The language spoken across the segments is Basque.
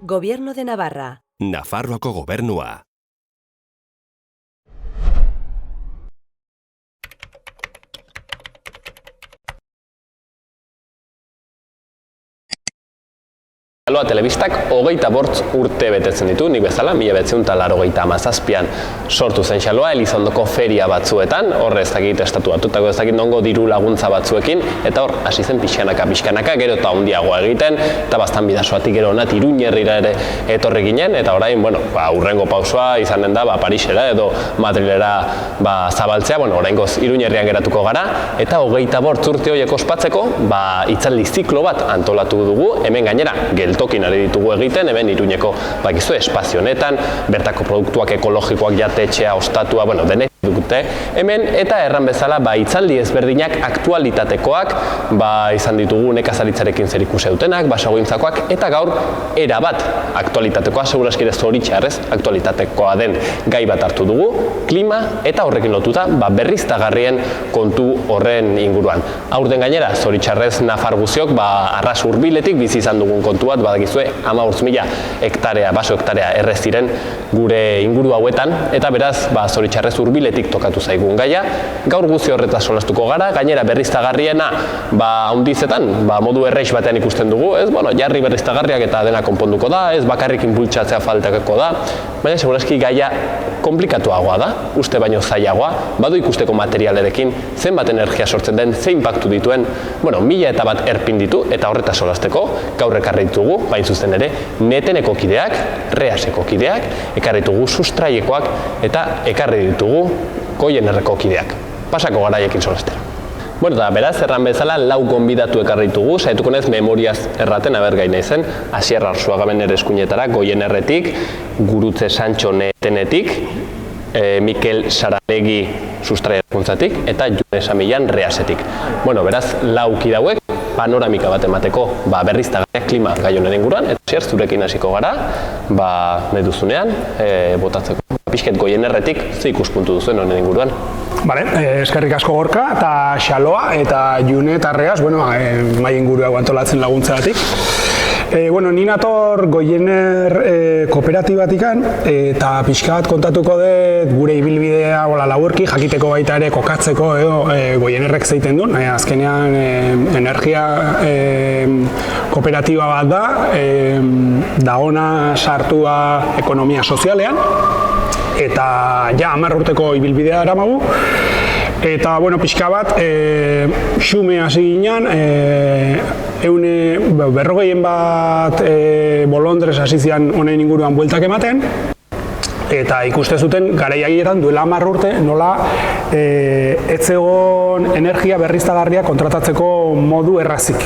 Gobierno de Navarra. Nafarroako gobernua. Xaloa telebistak 25 urte betetzen ditu, nik bezala, 1987an sortu zen Xaloa, Elizondoko feria batzuetan, hor ez dakit estatuatutako ez dakit nongo diru laguntza batzuekin, eta hor hasi zen pixkanaka, gero eta handiagoa egiten, eta bastan bidasoatik gero onat Iruñerrira ere etorri ginen, eta orain, urrengo pausoa izanen da, Parisera edo Madrilera zabaltzea, oraingoz Iruñerrian geratuko gara, eta 25 urte horiek ospatzeko, hitzaldi ziklo bat antolatu dugu, hemen gainera, tokin ari ditugu egiten, hemen Iruñeko espazio honetan, bertako produktuak ekologikoak jatetxea, ostatua, denek dute hemen, eta erran bezala hitzaldi ezberdinak aktualitatekoak, izan ditugu nekazaritzarekin zerikusia dutenak, basogintzakoak, eta gaur erabat aktualitatekoa, seguraski ere zoritxarrez aktualitatekoa den gai bat hartu dugu, klima eta horrekin lotuta berriztagarrien kontu horren inguruan. Aurten gainera, zoritxarrez Nafar guziok, arras hurbiletik bizi izan dugun kontu bat, badakizue 15.000 hektarea, baso hektarea errez ziren gure inguru hauetan, eta beraz, zoritxarrez hurbiletik tokatu zaigun gaia. Gaur guzi horretaz solastuko gara, gainera berriztagarriena handizetan, modu erreix batean ikusten dugu, jarri berriztagarriak eta dena konponduko da, ez bakarrik inpultsatzea faltakako da, baina segurazki gaia komplikatuagoa da, uste baino zailagoa, badu ikusteko materialerekin, zenbat energia sortzen den, zein inpaktu dituen, 1000 eta bat erpin ditu, eta horretaz solasteko, gaur ekarri ditugu, bain zuzen ere, neteneko kideak, reaseko kideak, ekarri ditugu sustraiekoak, eta ekarri ditugu Goienerreko kideak. Pasako garaiekin solastera. Eta beraz, erran bezala, 4 gonbidatu ekarri ditugu, saietuko naiz memoriaz erraten, gaina izen, Asier Arzuaga nere eskuinetara, Goienerretik, Gurutze Santxo netenetik, Mikel Saralegi sustraiakuntzatik, eta June Samillan reasetik. Beraz, 4 kidauek, panoramika bat emateko berriztagarriak klima gai honen inguruan, eta Asier, zurekin hasiko gara, nahi duzunean, botatzeko. Pixket Goienerretik, ze ikuspuntu duzuen honen inguruan? Eskerrik asko Gorka, eta Xaloa, eta June eta Reas, mai ingurua antolatzen laguntzagatik. Ni nator Goiener kooperatibatikan, eta pixka bat kontatuko dut gure ibilbidea laburki, jakiteko baita ere kokatzeko Goienerrek zeiten duen. Azkenean energia kooperatiba bat da ona sartua ekonomia sozialean, eta 10 urteko ibilbidea eramagu. Eta, pixka bat, xume hasi ginen, 40 bat bolondrez hasi zian honen inguruan bueltak ematen, eta ikuste zuten garaiagietan duela 10 urte nola ez zegoen energia berriztagarria kontratatzeko modu errazik.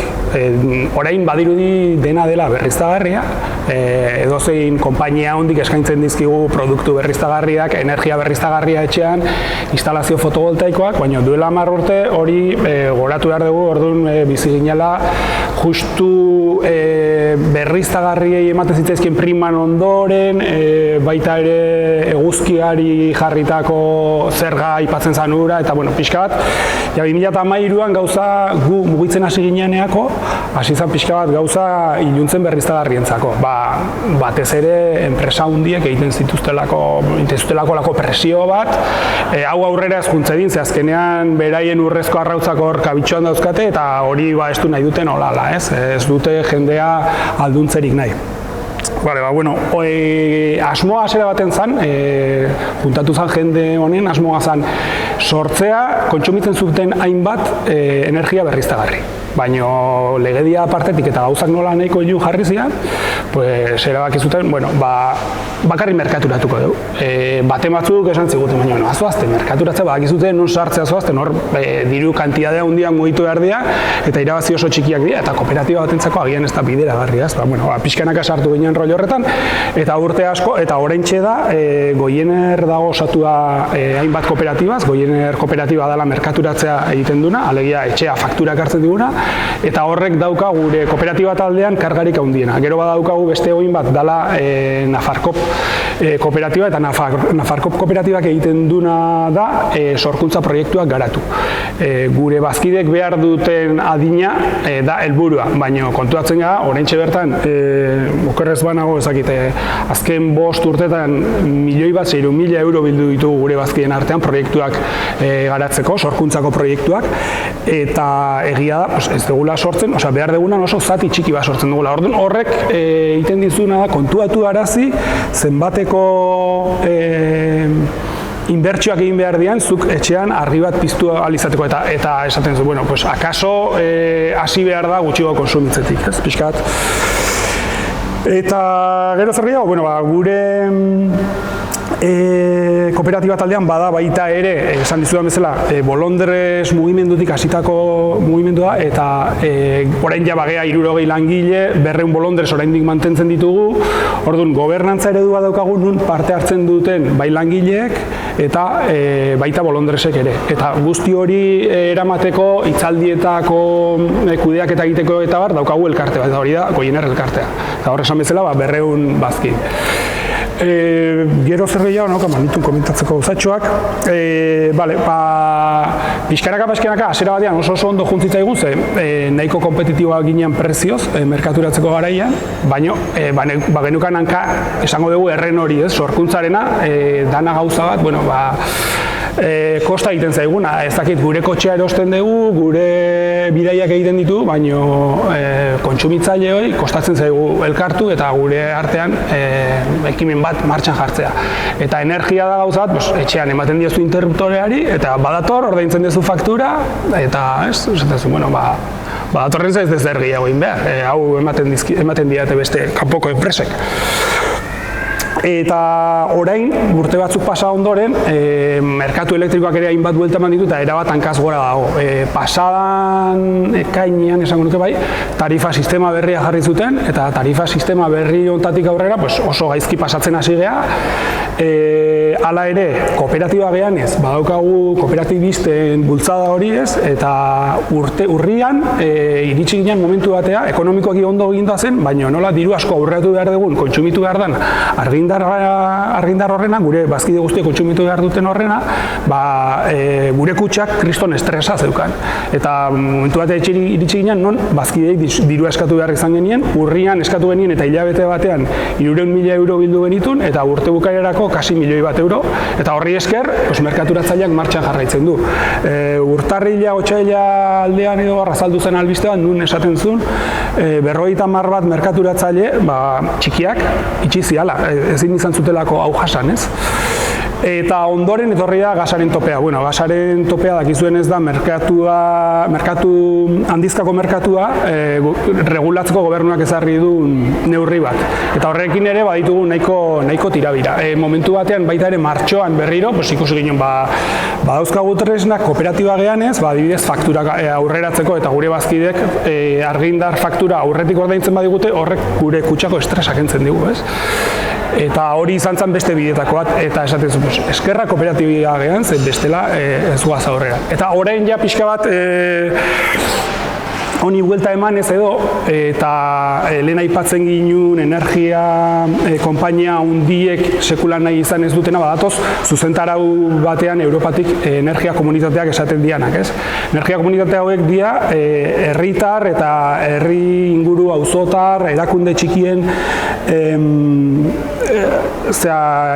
Orain badirudi dena dela berriztagarria, edozein konpainia hondik eskaintzen dizkigu produktu berriztagarriak, energia berriztagarria etxean, instalazio fotovoltaikoak, baina duela 10 urte hori goratu behar dugu, orduan bizi ginela justu berriztagarriei ematen zitzaizkien priman ondoren, baita ere eguzkiari jarritako zerga aipatzen zan ura, eta pixka bat, 2013an gauza gu mugitzen hasi gineneako, hasi zan pixka bat gauza iluntzen berriztagarrientzako. Batez ere enpresa hundiek egiten zituztelako presio bat, hau aurrera ezkuntza edin, ze azkenean beraien urrezko arrautzak hor kabitxoan dauzkate, eta hori ez du nahi duten olala, ez dute jendea alduntzerik nahi. Asmoa zera baten zan, juntatu zan jende honen, asmoa zan sortzea kontsumitzen zuten hainbat energia berriztagarri. Baina legedia partetik eta gauzak nola nahiko hilu jarri zian, erabaki zuten, bakarrik merkaturatuko dugu. Baten batzuk esan ziguten, baina azoazte, merkaturatzea badakizuten, non sartzea azoazten, hor diru kantidadea handiak mugitu behar dira, eta irabazi oso txikiak dira, eta kooperatiba batentzako agian ez da bideragarria, pixkanaka sartu ginen rol horretan, eta urte asko, eta oraintxe da, Goiener dago osatua hainbat kooperatibaz, Goiener kooperatiba dela merkaturatzea egiten duna, alegia etxea fakturak hartzen diguna, eta horrek dauka gure kooperatiba taldean kargarik handiena. Gero badauka daukagu beste egin bat dala Nafarkop kooperatiba, eta Nafarkop kooperatibak egiten duna da sorkuntza proiektuak garatu. Gure bazkidek behar duten adina da helburua, baina kontuatzen gara, oraintxe bertan, okerrez banago ezakite, azken 5 urtetan €1.600.000 bildu ditugu gure bazkiden artean proiektuak garatzeko, sorkuntzako proiektuak, eta egia da, ez dugula sortzen, behar dugunan oso zati txiki bat sortzen dugula. Orduan horrek egiten dizuna da kontuatu arazi zenbateko inbertsioak egin behar dian, zuk etxean argi bat piztu ahal izateko, eta esaten zu, bueno, pues akaso hasi behar da gutxiago konsumitzetik, ez, pixkat. Eta gero zer gehiago, bueno, gure kooperatiba taldean bada baita ere, esan dizudan bezala, Bolondres mugimendutik hasitako mugimendua, eta orain ja bagea 60 langile, 200 Bolondres oraindik mantentzen ditugu. Orduan, gobernantza eredua daukagu nun parte hartzen duten bai langileek eta baita Bolondresek ere. Eta guzti hori eramateko, hitzaldietako kudeaketa egiteko eta bar, daukagu elkarte bat, eta hori da Goiener elkartea. Eta hor esan bezala, 200 bazki. Gero zer gehiago, manitun komentatzeko gauzatxoak. Pixkanaka, hasiera batean oso ondo juntzitzaigun, ze nahiko kompetitiboa ginean prezioz, merkaturatzeko garaian, baina genukan hanka esango dugu erren hori, sorkuntzarena, dana gauza bat, kosta egiten zaiguna, ez dakit gure kotxea erosten dugu, gure bidaiak egiten ditu, baina kontsumitzaile hori kostatzen zaigu elkartu eta gure artean ekimen bat martxan jartzea. Eta energia da gauza bat, etxean ematen diozu interruptoreari, eta badator, ordaintzen diozu faktura, eta esaten bueno, badatorren zaiz dezer gehiago egin behar, hau ematen diate beste kanpoko enpresek. Eta orain, urte batzuk pasa ondoren, merkatu elektrikoak ere hainbat buelta eman ditu eta erabat hankaz gora dago. Pasadan ekainean esango nuke bai, tarifa sistema berria jarri zuten, eta tarifa sistema berri honetatik aurrera oso gaizki pasatzen hasi gea. Hala ere, kooperatiba gehan ez, badaukagu kooperatibisten bultzada hori ez, eta urrian iritsi ginen momentu batea, ekonomikoak ondo eginda zen, baina nola diru asko aurreatu behar dugun, kontsumitu behar den, argindar horrena, gure bazkide guztiak kontsumitu behar duten horrena, gure kutxak kriston estresa zeukan. Eta momentu batea iritsi ginen, non bazkideik diru eskatu behar izan genien, urrian eskatu genien eta hilabete batean €100.000 bildu genitun, eta urte bukaerarako kasi €1.000.000, eta horri esker, merkaturatzaileak martxan jarraitzen du. Urtarrila, otsaila aldean edo arrazaldu zen albiste bat, nun esaten zuen, 50 bat merkaturatzaile txikiak itxi ziala, ezin izan zutelako hau jasan, ez? Eta ondoren etorri da gasaren topea. Bueno, gasaren topea dakizuen ez da handizkako merkatua regulatzeko gobernuak ezarri du neurri bat. Eta horrekin ere baditugu nahiko tirabira. Momentu batean baita ere martxoan berriro, ikusi ginen badauzkagu tresnak kooperatiba gehanez, adibidez fakturak aurreratzeko eta gure bazkidek argindar faktura aurretik ordaintzen badigute, horrek gure kutxako estresak kentzen digu, ez? Eta hori izan zen beste bidetako bat, eta esaten zuen, eskerra kooperatiba gehan, zen bestela ez guaz aurrera. Eta orain ja pixka bat honi buelta emanez edo, eta lehen aipatzen ginuen energia konpainia hundiek sekulan nahi izan ez dutena, badatoz, zuzentarau batean Europatik energia komunitateak esaten dianak, ez? Energia komunitate hauek dia, herritar eta herri inguru auzotar, erakunde txikien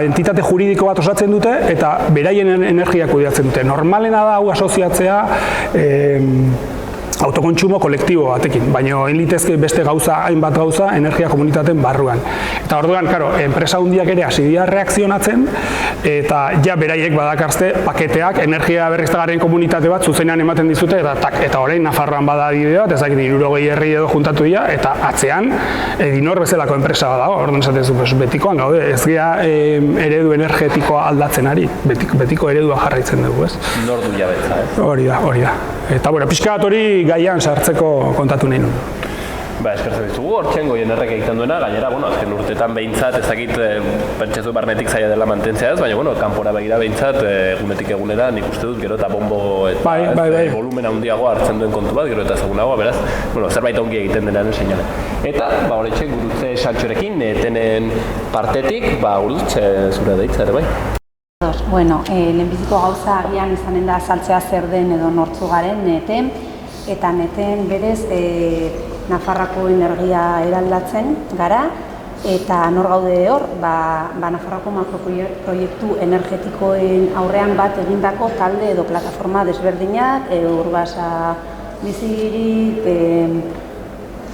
entitate juridiko bat osatzen dute eta beraien energia kudeatzen dute. Normalena da hau asoziatzea autokontsumo kolektibo batekin, baina litezke beste hainbat gauza energia komunitateen barruan. Eta orduan, enpresa hundiak ere hasi dira reakzionatzen, eta ja beraiek badakarzte paketeak energia berriztagarrien komunitate bat zuzenean ematen dizute, eta orain Nafarroan bada adibide bat, ezakit 60 herri edo juntatu dira, eta atzean Edinor bezalako enpresa bat dago, orduan esaten zu, betikoan gaude, ez gea eredu energetikoa aldatzen ari, betiko eredua jarraitzen dugu, ez? Nordu jabetza, ez? Hori da. Eta, pixka bat hori gaian sartzeko kontatu nahi nuen. Eskertzen ditugu, hortxen Goienerrek egiten duena, gainera, azken urteetan behintzat, ez dakit pentsatu barnetik zaila dela mantentzea ez, baina, kanpora begira behintzat, egunetik egunera, nik uste dut, gero eta bombo eta volumen handiagoa hartzen duen kontu bat, gero eta ezagunagoa, beraz, zerbait ongi egiten denaren seinale. Eta, horretxe, Gurutze Santxorekin, tenen partetik, Gurutze zure deitza ere bai. Bueno, lehenbiziko gauza agian izanen da azaltzea zer den edo nortzu garen neten, eta neten berez Nafarroako energia eraldatzen gara, eta nor gaude hor, Nafarroako makroproiektu energetikoen aurrean bat egindako talde edo plataforma desberdinak, Urbasa Bizirik,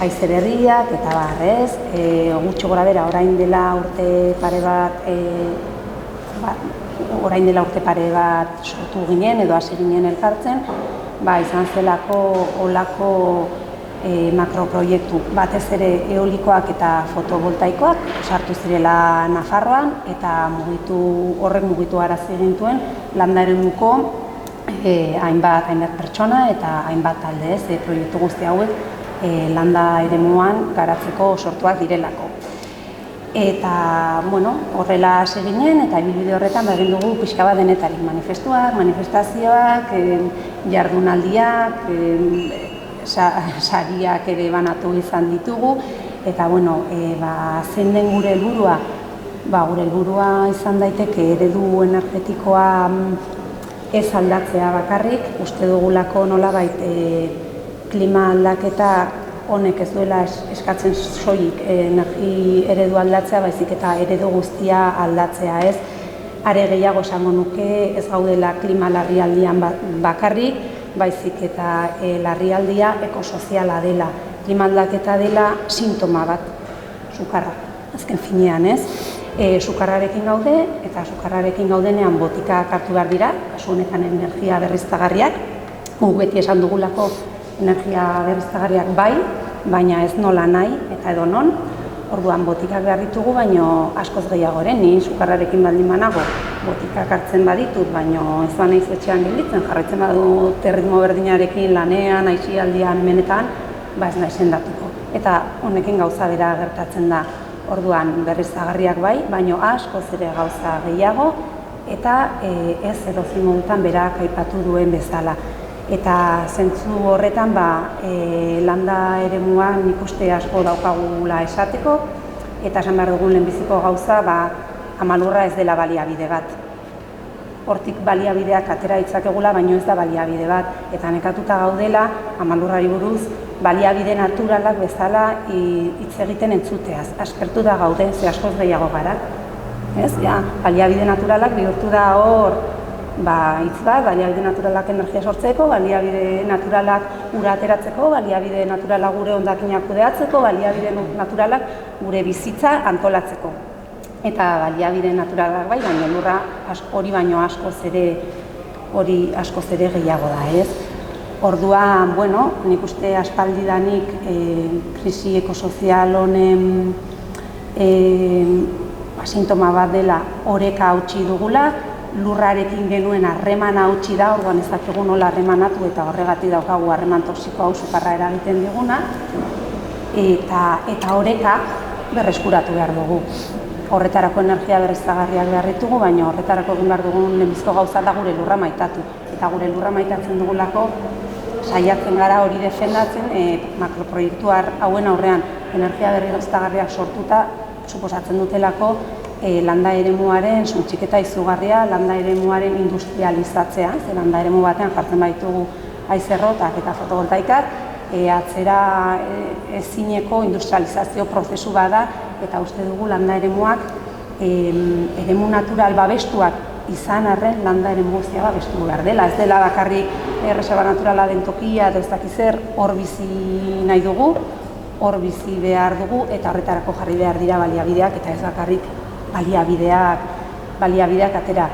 Aizeberriak eta barrez, gutxo gora bera orain dela urte pare bat sortu ginen edo hasi ginen elkartzen, izan zelako olako makroproiektu batez ere eolikoak eta fotovoltaikoak sartu zirela Nafarroan eta horrek mugitu arazi gintuen landa eremuko hainbat pertsona eta hainbat talde ez, proiektu guzti hauek landa eremuan garatzeko sortuak direlako. Eta, horrela hasi ginen eta ibilbide horretan egin dugu pixka bat denetarik manifestuak, manifestazioak, jardunaldiak, sariak ere banatu izan ditugu eta, zein den gure helburua? Gure helburua izan daiteke eredu energetikoa ez aldatzea bakarrik, uste dugulako nolabait klima aldaketa honek ez duela eskatzen soilik energi eredu aldatzea, baizik eta eredu guztia aldatzea ez. Are gehiago esango nuke ez gaudela klima larrialdian bakarrik, baizik eta larrialdia ekosoziala dela. Klima aldaketa dela sintoma bat, sukarra, azken finean ez. Sukarrarekin gaude eta sukarrarekin gaudenean botikak hartu behar dira, kasu honetan energia berriztagarriak, guk beti esan dugulako energia berriztagarriak bai, baina ez nola nahi eta edo non. Orduan botikak behar ditugu, baino askoz gehiagoren, ni sukarrarekin baldin banago botikak hartzen baditut, baino ez banaiz etxean gelditzen, jarraitzen badut erritmo berdinarekin lanean, aisialdian, menetan, ez nahi sendatuko. Eta honekin gauza bera gertatzen da. Orduan berriztagarriak bai, baino askoz ere gauza gehiago eta ez edozein modutan berak aipatu duen bezala. Eta zentzu horretan landa eremuan nik uste asko daukagula esateko eta esan behar dugun lehenbiziko gauza Amalurra ez dela baliabide bat. Hortik baliabideak atera ditzakegula, baino ez da baliabide bat. Eta nekatuta gaudela Amalurrari buruz baliabide naturalak bezala hitz egiten entzuteaz. Aspertu da gaude, ze askoz gehiago gara. Baliabide naturalak bihurtu da hor hitz bat, baliabide naturalak energia sortzeko, baliabide naturalak ura ateratzeko, baliabide naturalak gure hondakinak kudeatzeko, baliabide naturalak gure bizitza antolatzeko. Eta baliabide naturalak bai, baina lurra hori baino askoz ere gehiago da, ez? Orduan, nik uste aspaldidanik krisi ekosozial honen sintoma bat dela oreka hautsi dugula, lurrarekin genuen harremana hautsi da, orduan ez dakigu nola harremanatu eta horregatik daukagu harreman toxiko hau sukarra eragiten diguna, eta oreka berreskuratu behar dugu. Horretarako energia berriztagarriak behar ditugu, baina horretarako egin behar dugun lehenbiziko gauza da gure lurra maitatu. Eta gure lurra maitatzen dugulako saiatzen gara hori defendatzen makroproiektu hauen aurrean energia berriztagarriak sortuta suposatzen dutelako landa eremuaren suntsiketa izugarria, landa eremuaren industrializatzea, ze landa eremu batean jartzen baitugu haizerrotak eta fotovoltaikak, atzera ezineko industrializazio prozesu bada eta uste dugu landa eremuak eremu natural babestuak izan arren landa eremu guztia babestu behar dela. Ez dela bakarrik erreserba naturala den tokia edo ez dakiz zer, hor bizi nahi dugu, hor bizi behar dugu eta horretarako jarri behar dira baliabideak eta ez bakarrik baliabideak atera.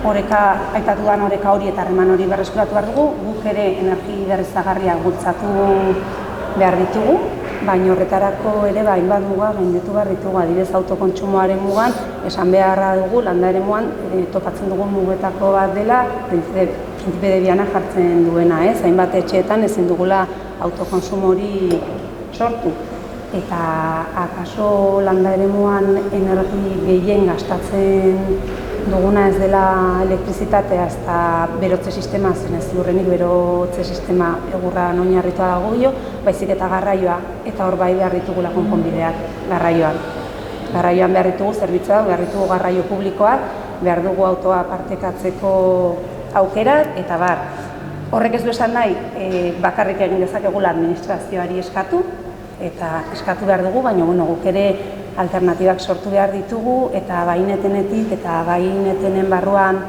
Oreka, aipatu duan oreka hori eta harreman hori berreskuratu behar dugu, guk ere energi berriztagarriak bultzatu behar ditugu, baina horretarako ere hainbat muga gainditu behar ditugu, adibidez autokontsumoaren mugan, esan beharra dugu landa eremuan topatzen dugun mugetako bat dela, printzipio de Viana jartzen duena, hainbat etxeetan ezin dugula autokonsumo hori sortu. Eta akaso landa eremuan energi gehien gastatzen duguna ez dela elektrizitatea eta berotze sistema, zen ez ziurrenik berotze sistema egurran oinarritua dago dio, baizik eta garraioa, eta hor bai behar ditugula konponbideak garraioan. Garraioan behar ditugu zerbitzua, behar ditugu garraio publikoak, behar dugu autoa partekatzeko aukerak, eta bar. Horrek ez du esan nahi, bakarrik egin dezakegula administrazioari eskatu, eta eskatu behar dugu, baina guk ere alternatibak sortu behar ditugu, eta bainetenetik eta bainetenen barruan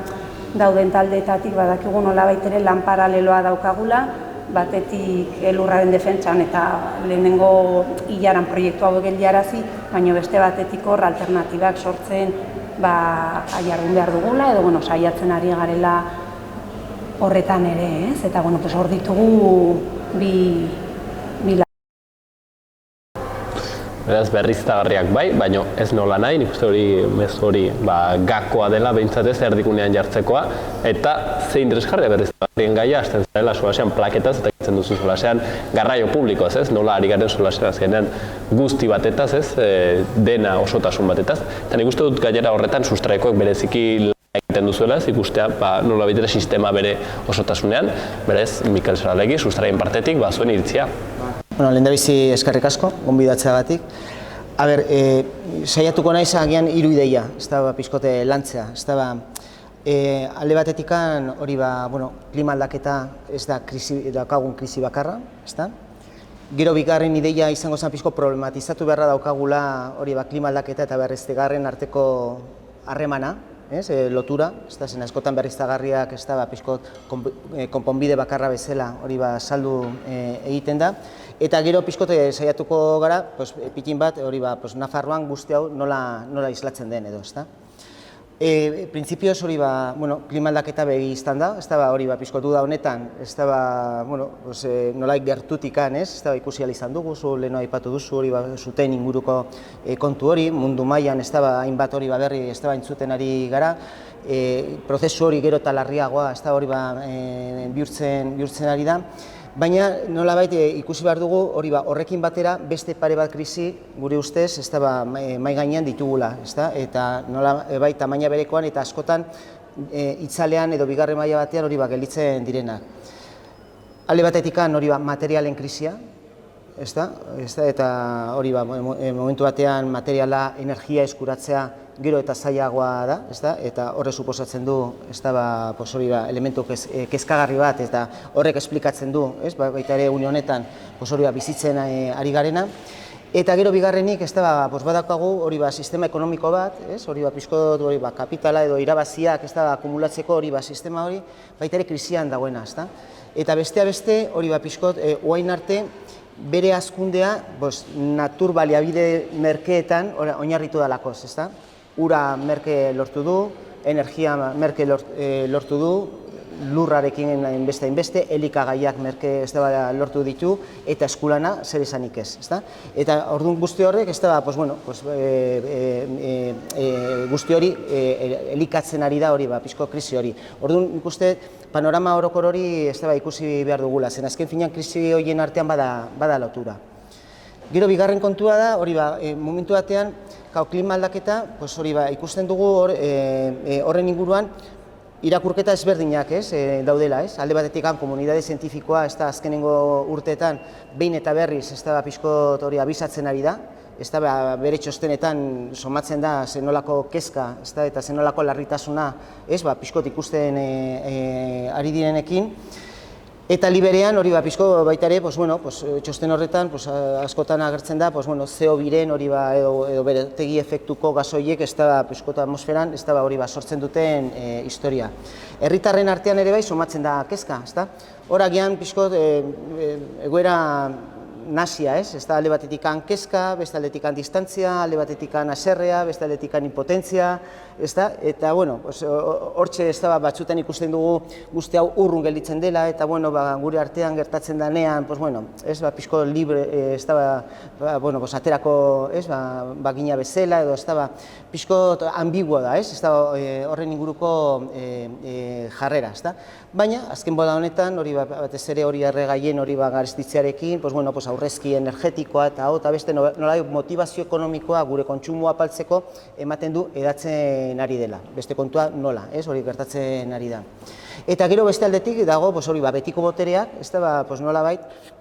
dauden taldeetatik badakigu nolabait ere lan paraleloa daukagula, batetik elurraren defentsan eta lehenengo hilaran proiektu hauek geldiarazi, baina beste batetik hor alternatibak sortzen jardun behar dugula, edo saiatzen ari garela horretan ere, ez? Eta hor ditugu bi Beraz, berriztagarriak bai, baina ez nola nahi, nik uste hori gakoa dela behintzat ez erdikunean jartzekoa, eta ze interesgarria berriztagarrien gaia, hasten zarela solasean plaketaz, eta egiten duzu solasean garraio publikoaz, ez? Nola ari garen solasean azkenean guzti batetaz, ez? Dena osotasun batetaz. Eta nik uste dut gainera horretan sustraikoek bereziki egiten duzuela, ez ikustea nola baitere sistema bere osotasunean, berez, Mikel Saralegi, sustraien partetik, zuen iritzia. Lehendabizi eskerrik asko, gonbidatzeagatik. Saiatuko naiz agian 3 ideia, ez da pixkote lantzea. Alde batetikan hori klima aldaketa ez da daukagun krisi bakarra, ez da? Gero bigarren ideia izango zen pixko problematizatu beharra daukagula hori klima aldaketa eta berriztagarrien arteko harremana, lotura, zen askotan berriztagarriak ez da pixko konponbide bakarra bezala hori saldu egiten da. Eta gero pixkote saiatuko gara, pitin bat, hori Nafarroan guzti hau nola islatzen den edo, ezta? Printzipioz hori klima aldaketa begi izan da, ez da hori pixkotu da honetan, ez da nolaik gertutikan, ez da ikusi izan dugu, zu leheno aipatu duzu hori zuten inguruko kontu hori, mundu mailan ez da hainbat hori berri ez da entzuten ari gara, prozesu hori gero eta larriagoa ez da hori bihurtzen ari da. Baina nolabait ikusi behar dugu hori horrekin batera beste pare bat krisi gure ustez ez da mai gainean ditugula, eta nolabait tamaina berekoan eta askotan itzalean edo bigarren maila batean hori gelditzen direnak. Alde batetikan hori materialen krisia, eta hori momentu batean materiala, energia eskuratzea gero eta zailagoa da, eta horre suposatzen du elementu kezkagarri bat, eta horrek esplikatzen du, baita ere une honetan bizitzen ari garena. Eta gero bigarrenik, badaukagu hori sistema ekonomiko bat, hori pixkot kapitala edo irabaziak akumulatzeko hori sistema hori, baita ere krisian dagoena, eta bestea beste hori pixkot oain arte bere hazkundea natur baliabide merkeetan oinarritu dalakoz, ura merke lortu du, energia merke lortu du, lurrarekin hainbeste, elikagaiak merke lortu ditu, eta eskulana zer esanik ez. Eta orduan guzti horrek, guzti hori elikatzen ari da hori, pixko krisi hori. Orduan ikuste panorama orokor hori ikusi behar dugula, zen azken finean krisi horien artean bada lotura. Gero bigarren kontua da, hori momentu batean, klima aldaketa, hori ikusten dugu horren inguruan, irakurketa ezberdinak daudela, alde batetik komunitate zientifikoa azkenengo urteetan behin eta berriz pixkot hori abisatzen ari da, bere txostenetan somatzen da zenolako kezka eta zenolako larritasuna pixkot ikusten ari direnekin. Eta liberean hori pixko baita ere, txosten horretan askotan agertzen da CO2-ren hori edo beretegi efektuko gasoiek pixkot atmosferan hori sortzen duten historia. Herritarren artean ere bai somatzen da kezka, hor agian pixkot egoera nasia, ez da alde batetik kezka, beste aldetik distantzia, alde batetik haserrea, beste aldetik impotentzia, eta hortxe batzutan ikusten dugu guzti hau urrun gelditzen dela, eta gure artean gertatzen denean, pixko libre, aterako bagina bezala, edo pixko ambigua da, horren inguruko jarrera. Baina, azken bola honetan, batez ere hori erregaien hori garestitzearekin, aurrezki energetikoa eta beste nolai motivazio ekonomikoa gure kontsumoa apaltzeko ematen du edatzen ari dela. Beste kontua nola, hori gertatzen ari da. Eta gero beste aldetik dago betiko botereak, nola bait,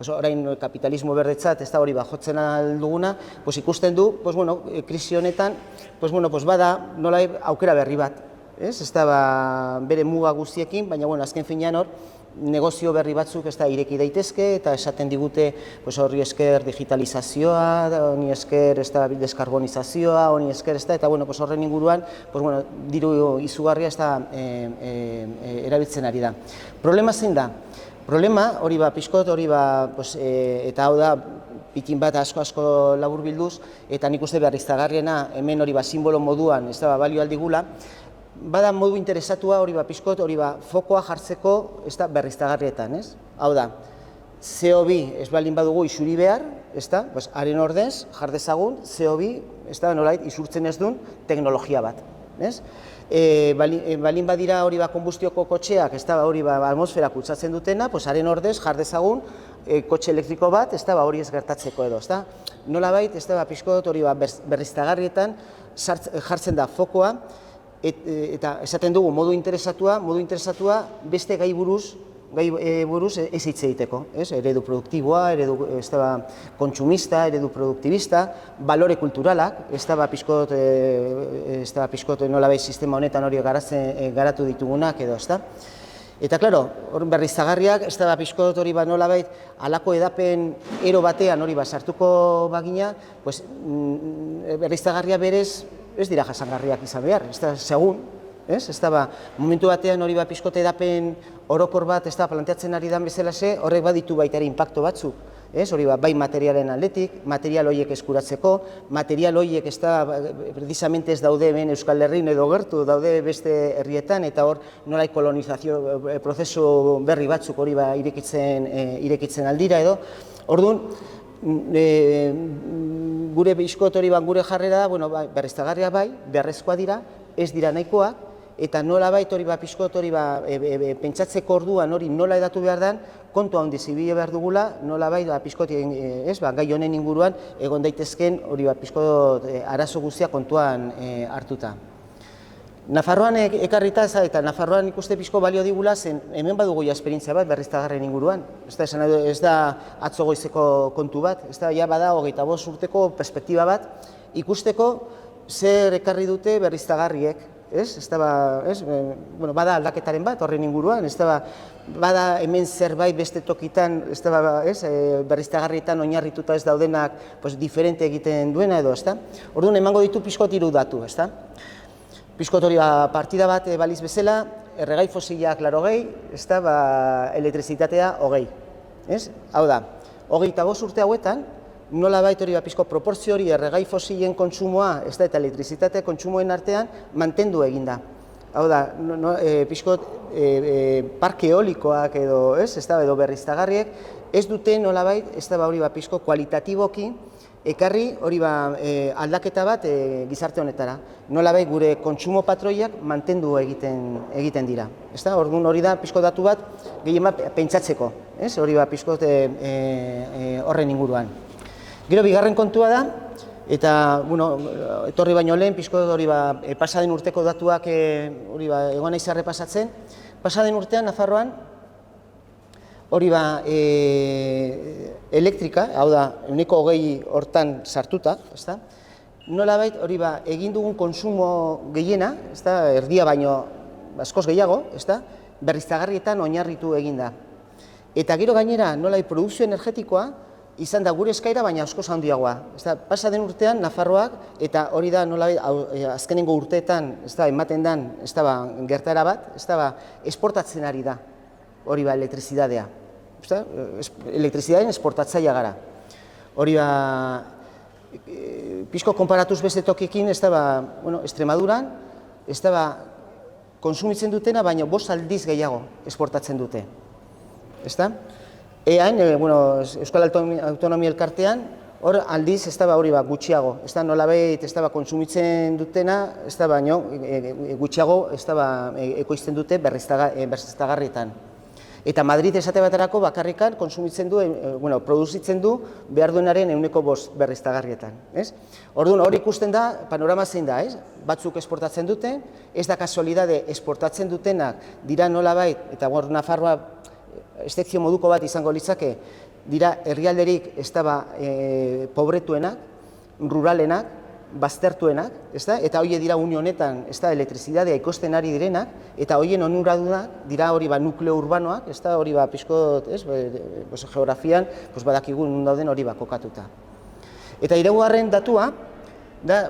orain kapitalismo berdetzat, hori jotzen alduguna, ikusten du, krisi honetan, bada nolai aukera berri bat. Ez da bere muga guztiekin, baina azken finean hor, negozio berri batzuk ireki daitezke eta esaten digute horri esker digitalizazioa, honi esker deskarbonizazioa, honi esker eta horren inguruan diru izugarria erabiltzen ari da. Problema zein da? Problema hori pixkot hori eta hau da pikin bat asko labur bilduz eta nik uste berriztagarriena hemen hori simbolo moduan balio aldigula. Bada modu interesatua hori pixkot hori fokoa jartzeko berriztagarrietan, ez? Hau da, CO2 ez baldin badugu isuri behar, haren ordez jar dezagun CO2 nolait isurtzen ez duen teknologia bat, ez? Baldin badira hori konbustioko kotxeak hori atmosfera kutsatzen dutena, haren ordez jar dezagun kotxe elektriko bat hori ez gertatzeko edo, nolabait pixkot hori berriztagarrietan jartzen da fokoa, eta esaten dugu modu interesatua beste gai buruz ez hitz egiteko, eredu produktiboa, eredu kontsumista, eredu produktibista, balore kulturalak, pixkot nolabait sistema honetan hori garatu ditugunak edo, eta, klaro, berriztagarriak, pixkot hori nolabait halako edapen ero batean hori sartuko bagina, berriztagarria berez ez dira jasangarriak izan behar, segun, momentu batean hori pixkot edapen orokor bat planteatzen ari den bezalase, horrek baditu baita ere inpakto batzuk, hori bai materialen aldetik, material horiek eskuratzeko, material horiek precisamente ez daude hemen Euskal Herrin edo gertu, daude beste herrietan, eta hor nolai kolonizazio prozesu berri batzuk hori irekitzen aldira edo, orduan, gure bizkot hori gure jarrera da, berriztagarriak bai, beharrezkoa dira, ez dira nahikoak, eta nola bait hori pixkot hori pentsatzeko orduan hori nola edatu behar den, kontua handiz ibili behar dugula, nola bai pixkot gai honen inguruan egon daitezken hori pixkot arazo guztia kontuan hartuta. Nafarroan ekarrita eta Nafarroan ikuste pixko balio digula zen hemen badugu esperientzia bat berriztagarrien inguruan. Ez da atzo goizeko kontu bat, bada 25 urteko perspektiba bat ikusteko zer ekarri dute berriztagarriek. Bada aldaketaren bat horren inguruan, bada hemen zerbait beste tokitan berriztagarrietan oinarrituta ez daudenak diferente egiten duena edo. Orduan emango ditu pixkot 3 datu. Pixkot hori partida bat baliz bezala, erregai fosilak 80, elektrizitatea 20. Hau da, 25 urte hauetan, nola bait hori pixko proportzio hori erregai fosilen kontsumoa eta elektrizitate kontsumoen artean mantendu eginda. Hau da, pixkot parke eolikoak edo berriztagarriek ez dute nola bait hori pixko kualitatiboki ekarri hori aldaketa bat gizarte honetara. Nolabait gure kontsumo patroiak mantendu egiten dira. Orduan hori da pixko datu bat gehien bat pentsatzeko, hori pixko horren inguruan. Gero bigarren kontua da, eta etorri baino lehen pixko hori pasaden urteko datuak egon naiz errepasatzen. Pasaden urtean Nafarroan hori elektrika, hau da, 20 hortan sartuta, nolabait hori egin dugun konsumo gehiena, erdia baino askoz gehiago, berriztagarrietan oinarritu eginda. Eta gero gainera nolabait produkzio energetikoa izan da gure eskaira baina askoz handiagoa. Pasaden urtean Nafarroak, eta hori da nolabait azkenengo urteetan ematen den gertaera bat, esportatzen ari da hori elektrizidadea. Elektrizidadeen esportatzailea gara. hori pixko konparatuz beste tokiekin, ez da, bueno, Extremaduran, ez da, konsumitzen dutena, baina 5 aldiz gehiago esportatzen dute. Ez da? Eain, bueno, Euskal Autonomia Elkartean, hor aldiz, ez da, hori gutxiago. Ez da, nolabait, ez da, konsumitzen dutena, ez da, baino, gutxiago, ez da, ekoizten dute berriztagarrietan. Eta Madrid esate baterako bakarrikan konsumitzen du, bueno, produzitzen du behar duenaren 5% berriztagarrietan. Orduan, hori ikusten da, panorama zein da, batzuk esportatzen dute, ez da kasualidade esportatzen dutenak dira nolabait, eta Nafarroa estekzio moduko bat izango litzake, dira herrialderik ez da pobretuenak, ruralenak, baztertuenak, eta horiek dira une honetan elektrizidadea ikosten ari direnak, eta horien onuradunak dira hori nukleo urbanoak, hori pixkot, geografian badakigu nun dauden hori kokatuta. Eta hirugarren datua, da,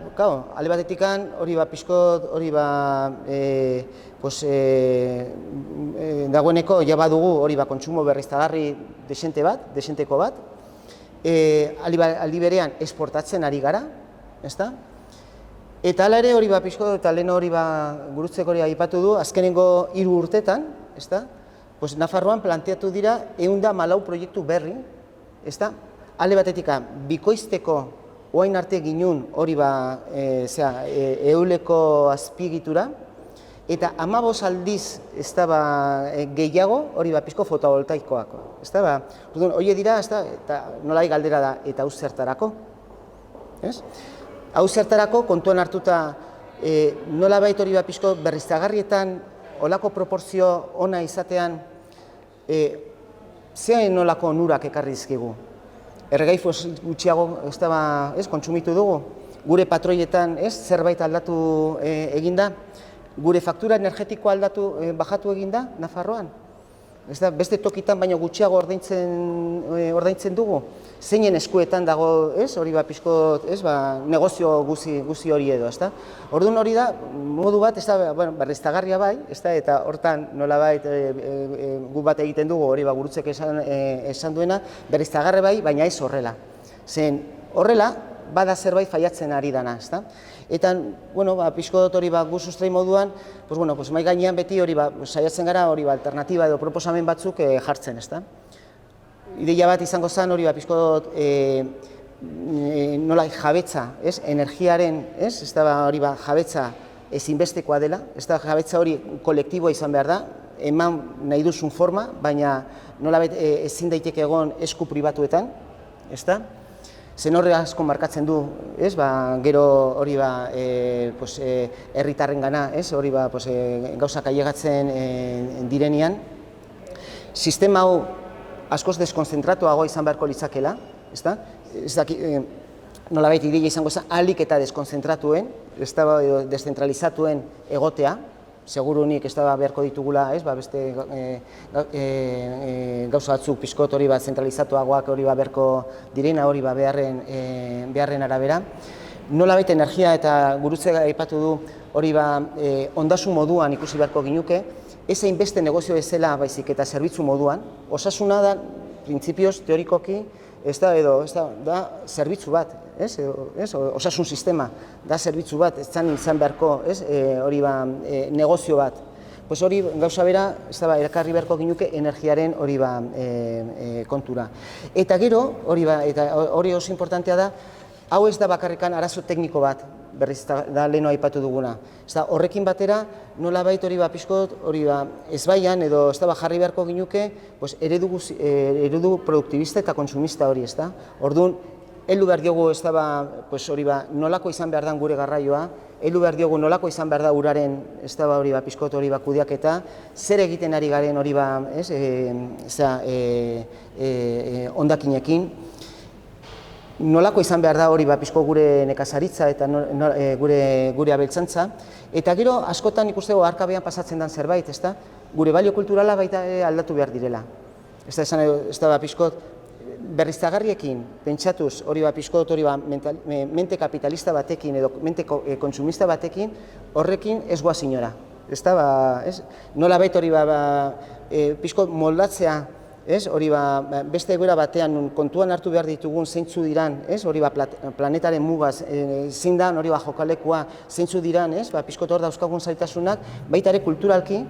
alde batetikan hori pixkot, hori dagoeneko ja badugu hori kontsumo berriztagarri desenteko bat, aldi berean esportatzen ari gara, eta hala ere hori pixko eta lehen hori gurutzeko hori aipatu du, azkenengo 3 urtetan, Nafarroan planteatu dira 114 proiektu berri, alde batetik bikoizteko orain arte ginun hori euleko azpiegitura, eta 15 aldiz gehiago hori pixko fotovoltaikoak. Hori dira, eta nolai galdera da, eta hau zertarako. Hau zertarako kontuan hartuta nolabait hori pixko berriztagarrietan olako proporzio ona izatean zein nolako onurak ekarri dizkigu. Erregai gutxiago kontsumitu dugu, gure patroietan zerbait aldatu eginda, gure faktura energetikoa bajatu eginda Nafarroan. Beste tokitan baino gutxiago ordaintzen dugu, zeinen eskuetan dago hori pixko negozio guzi hori edo. Orduan hori da, modu bat, berriztagarria bai, eta hortan nolabait gu bat egiten dugu hori gurutzek esan duena, berriztagarri bai, baina ez horrela. Zen horrela, bada zerbait faiatzen ari dana. Eta, pixko hori gu sustrai moduan, mai gainean beti hori saiatzen gara hori alternatiba edo proposamen batzuk jartzen. Ideia bat izango zen hori pixko nola jabetza, energiaren, hori jabetza ezinbestekoa dela, jabetza hori kolektiboa izan behar da, eman nahi duzun forma, baina nolabait ezin daiteke egon esku pribatuetan, zen horre asko markatzen du, gero hori herritarren gana, hori gauzak ailegatzen direnean. Sistema hau askoz deskonzentratuagoa izan beharko litzakela, nolabait ideia izango zen, ahalik eta deskonzentratuen, deszentralizatuen egotea, segurunik beharko ditugula, beste gauza batzuk pixkot hori zentralizatuagoak hori beharko direna hori beharren arabera. Nolabait energia eta gurutze aipatu du hori ondasun moduan ikusi beharko ginuke, ez hainbeste negozio ezela baizik eta zerbitzu moduan, osasuna da, printzipioz, teorikoki, da zerbitzu bat, osasun sistema, da zerbitzu bat, ez izan beharko hori negozio bat. Hori gauza bera, elkarri beharko ginuke energiaren hori kontura. Eta gero, hori oso importantea da, hau ez da bakarrikan arazo tekniko bat, berriz da leheno aipatu duguna. Horrekin batera, nolabait hori pixkot, hori ezbaian edo jarri beharko ginuke eredu produktibista eta konsumista hori. Orduan, heldu behar diogu hori nolako izan behar den gure garraioa, heldu behar diogu nolako izan behar da uraren hori pixkot hori kudeaketa, zer egiten ari garen hori hondakinekin, nolako izan behar da hori pixko gure nekazaritza eta gure abeltzantza, eta gero askotan ikusteko arkabean pasatzen den zerbait, gure balio kulturala baita aldatu behar direla. Ez da pixkot berriztagarriekin pentsatuz hori pixkot hori mente kapitalista batekin edo mente kontsumista batekin horrekin ez goaz inora. Nolabait hori pixkot moldatzea hori beste egoera batean kontuan hartu behar ditugun zeintzu diran, hori planetaren mugaz zein da, hori jokalekua zeintzu diran, pixkot hor dauzkagun zaitasunak, baita ere kulturalki,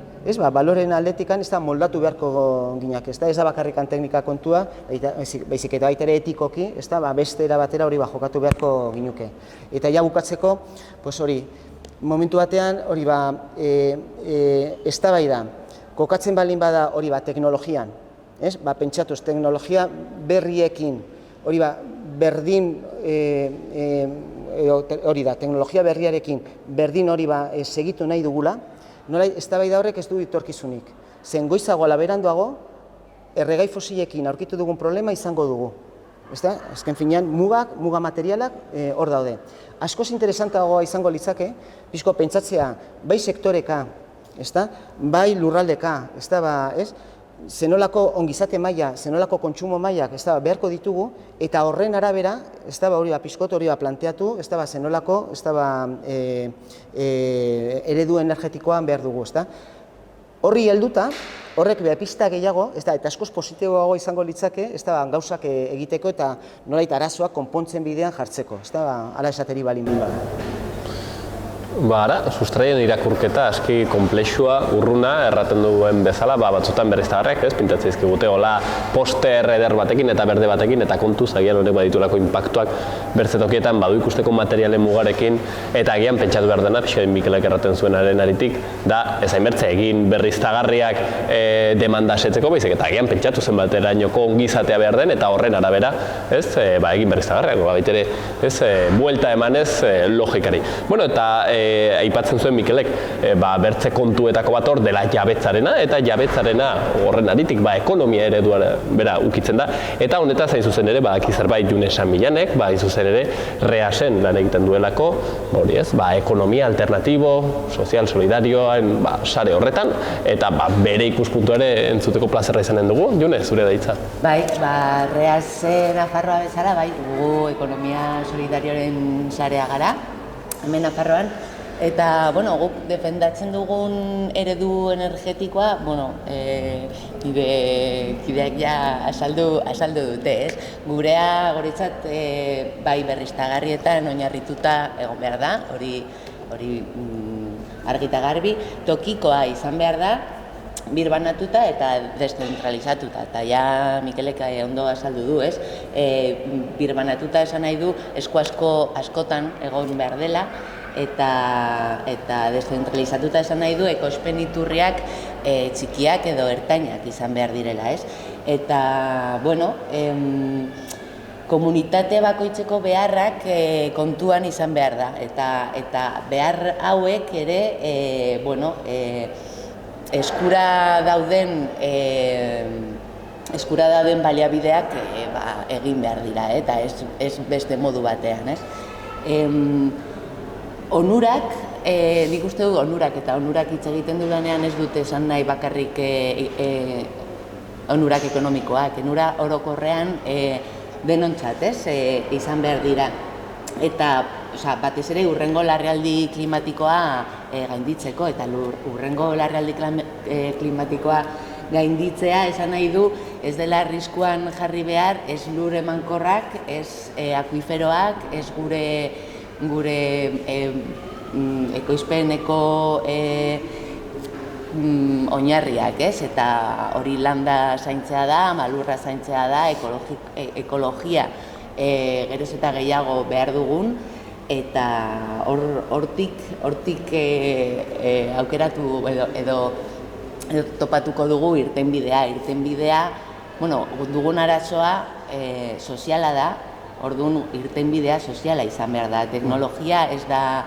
baloren aldetikan ez da moldatu beharko ginak, ez da bakarrikan teknika kontua, baizik eta baita ere etikoki, beste era batera hori jokatu beharko ginuke. Eta ja bukatzeko, hori, momentu batean, hori eztabaida kokatzen balin bada hori teknologian, pentsatuz teknologia berriekin, hori berdin, hori da, teknologia berriarekin berdin hori segitu nahi dugula, nola eztabaida horrek ez du etorkizunik. Zen goizago beranduago, erregai fosilekin aurkitu dugun problema izango dugu. Azken finean, muga materialak hor daude. Askoz interesantagoa izango litzake, pixko pentsatzea, bai sektoreka, bai lurraldeka, zenolako ongizate maila, zenolako kontsumo mailak beharko ditugu, eta horren arabera, hori pixkot hori planteatu, zenolako eredu energetikoan behar dugu. Horri helduta, horrek pista gehiago, eta askoz positiboago izango litzake, gauzak egiteko eta nolait arazoak konpontzen bidean jartzeko, hala esateri balin bada. Sustraien irakurketa aski konplexua, urruna, erraten duen bezala, batzutan berriztagarriak, pintatzen dizkigute, hola poster eder batekin eta berde batekin, eta kontuz, agian horrek baditulako inpaktuak bertzetokietan badu ikusteko materialen mugarekin, eta agian pentsatu behar dena, pixka Mikelek erraten zuenaren aritik, da ez hainbertze egin berriztagarriak demanda setzeko, baizik, eta agian pentsatu zen baterainoko ongizatea behar den, eta horren arabera, egin berriztagarriak, baitere, buelta emanez logikari. Bueno, eta aipatzen zuen Mikelek, bertze kontuetako bat hor dela jabetzarena, eta jabetzarena horren aritik ekonomia eredua bera ukitzen da, eta honetaz hain zuzen ere, zerbait June San Millanek, hain zuzen ere, reasen lan egiten duelako, ekonomia alternatibo, sozial, solidarioan, sare horretan, eta bere ikuspuntu ere entzuteko plazerra izanen dugu. June, zure da hitza. Reasen Nafarroa bezala, dugu ekonomia solidarioaren sarea gara, hemen Nafarroan, eta, guk defendatzen dugun eredu energetikoa, kideak ja asaldu dute, ez? Gurea, goretzat, bai berriztagarrietan oinarrituta egon behar da, hori argita garbi, tokikoa izan behar da, birbanatuta eta deszentralizatuta, eta ja Mikelek ondo azaldu du, ez? Birbanatuta esan nahi du esku askotan egon behar dela, eta deszentralizatuta esan nahi du ekoizpen iturriak txikiak edo ertainak izan behar direla, ez? Eta, komunitate bakoitzeko beharrak kontuan izan behar da, eta behar hauek ere, eskura dauden baliabideak egin behar dira, eta ez beste modu batean, ez? Onurak, nik uste du onurak, eta onurak hitz egiten dudanean ez dute esan nahi bakarrik onurak ekonomikoak, onura orokorrean denontzat, izan behar dira. Eta batez ere hurrengo larrialdi klimatikoa gainditzeko, eta hurrengo larrialdi klimatikoa gainditzea esan nahi du ez dela arriskuan jarri behar, ez lur emankorrak, ez akuiferoak, ez gure ekoizpeneko oinarriak, ez? Eta hori landa zaintzea da, malurra zaintzea da, ekologia geroz eta gehiago behar dugun, eta hortik aukeratu edo topatuko dugu irtenbidea. Dugun arazoa soziala da, orduan irtenbidea soziala izan behar da. Teknologia ez da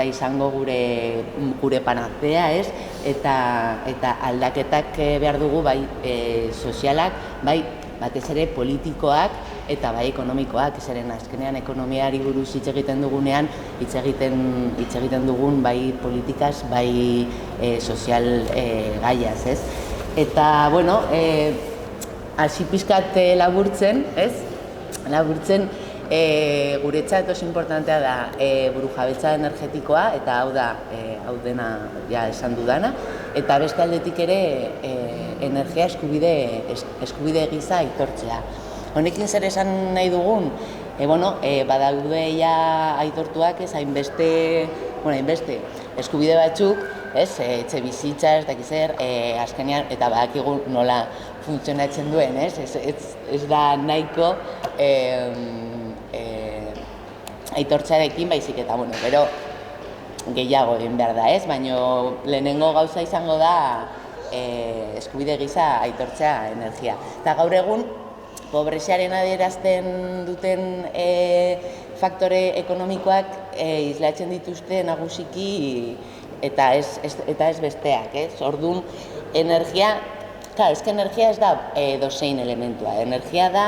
izango gure panazea, ez? Eta aldaketak behar dugu bai sozialak, bai batez ere politikoak eta bai ekonomikoak, zeren azkenean ekonomiari buruz hitz egiten dugunean, hitz egiten dugun bai politikaz, bai sozial gaiaz, ez? Eta, hasi pixkat laburtzen, ez? Laburtzen, guretzat oso importantea da burujabetza energetikoa, eta hau dena ja esan dudana, eta beste aldetik ere energia eskubide gisa aitortzea. Honekin zer esan nahi dugun, badaude ja aitortuak ez hainbeste eskubide batzuk, etxe bizitza, ez dakiz zer, azkenean, eta badakigu nola funtzionatzen duen, ez da nahiko aitortzarekin baizik eta, gero gehiago egin behar da, baina lehenengo gauza izango da eskubide gisa aitortzea energia. Eta gaur egun, pobreziaren adierazten duten faktore ekonomikoak islatzen dituzte nagusiki eta ez besteak, Orduan, energia, energia ez da dozein elementua, energia da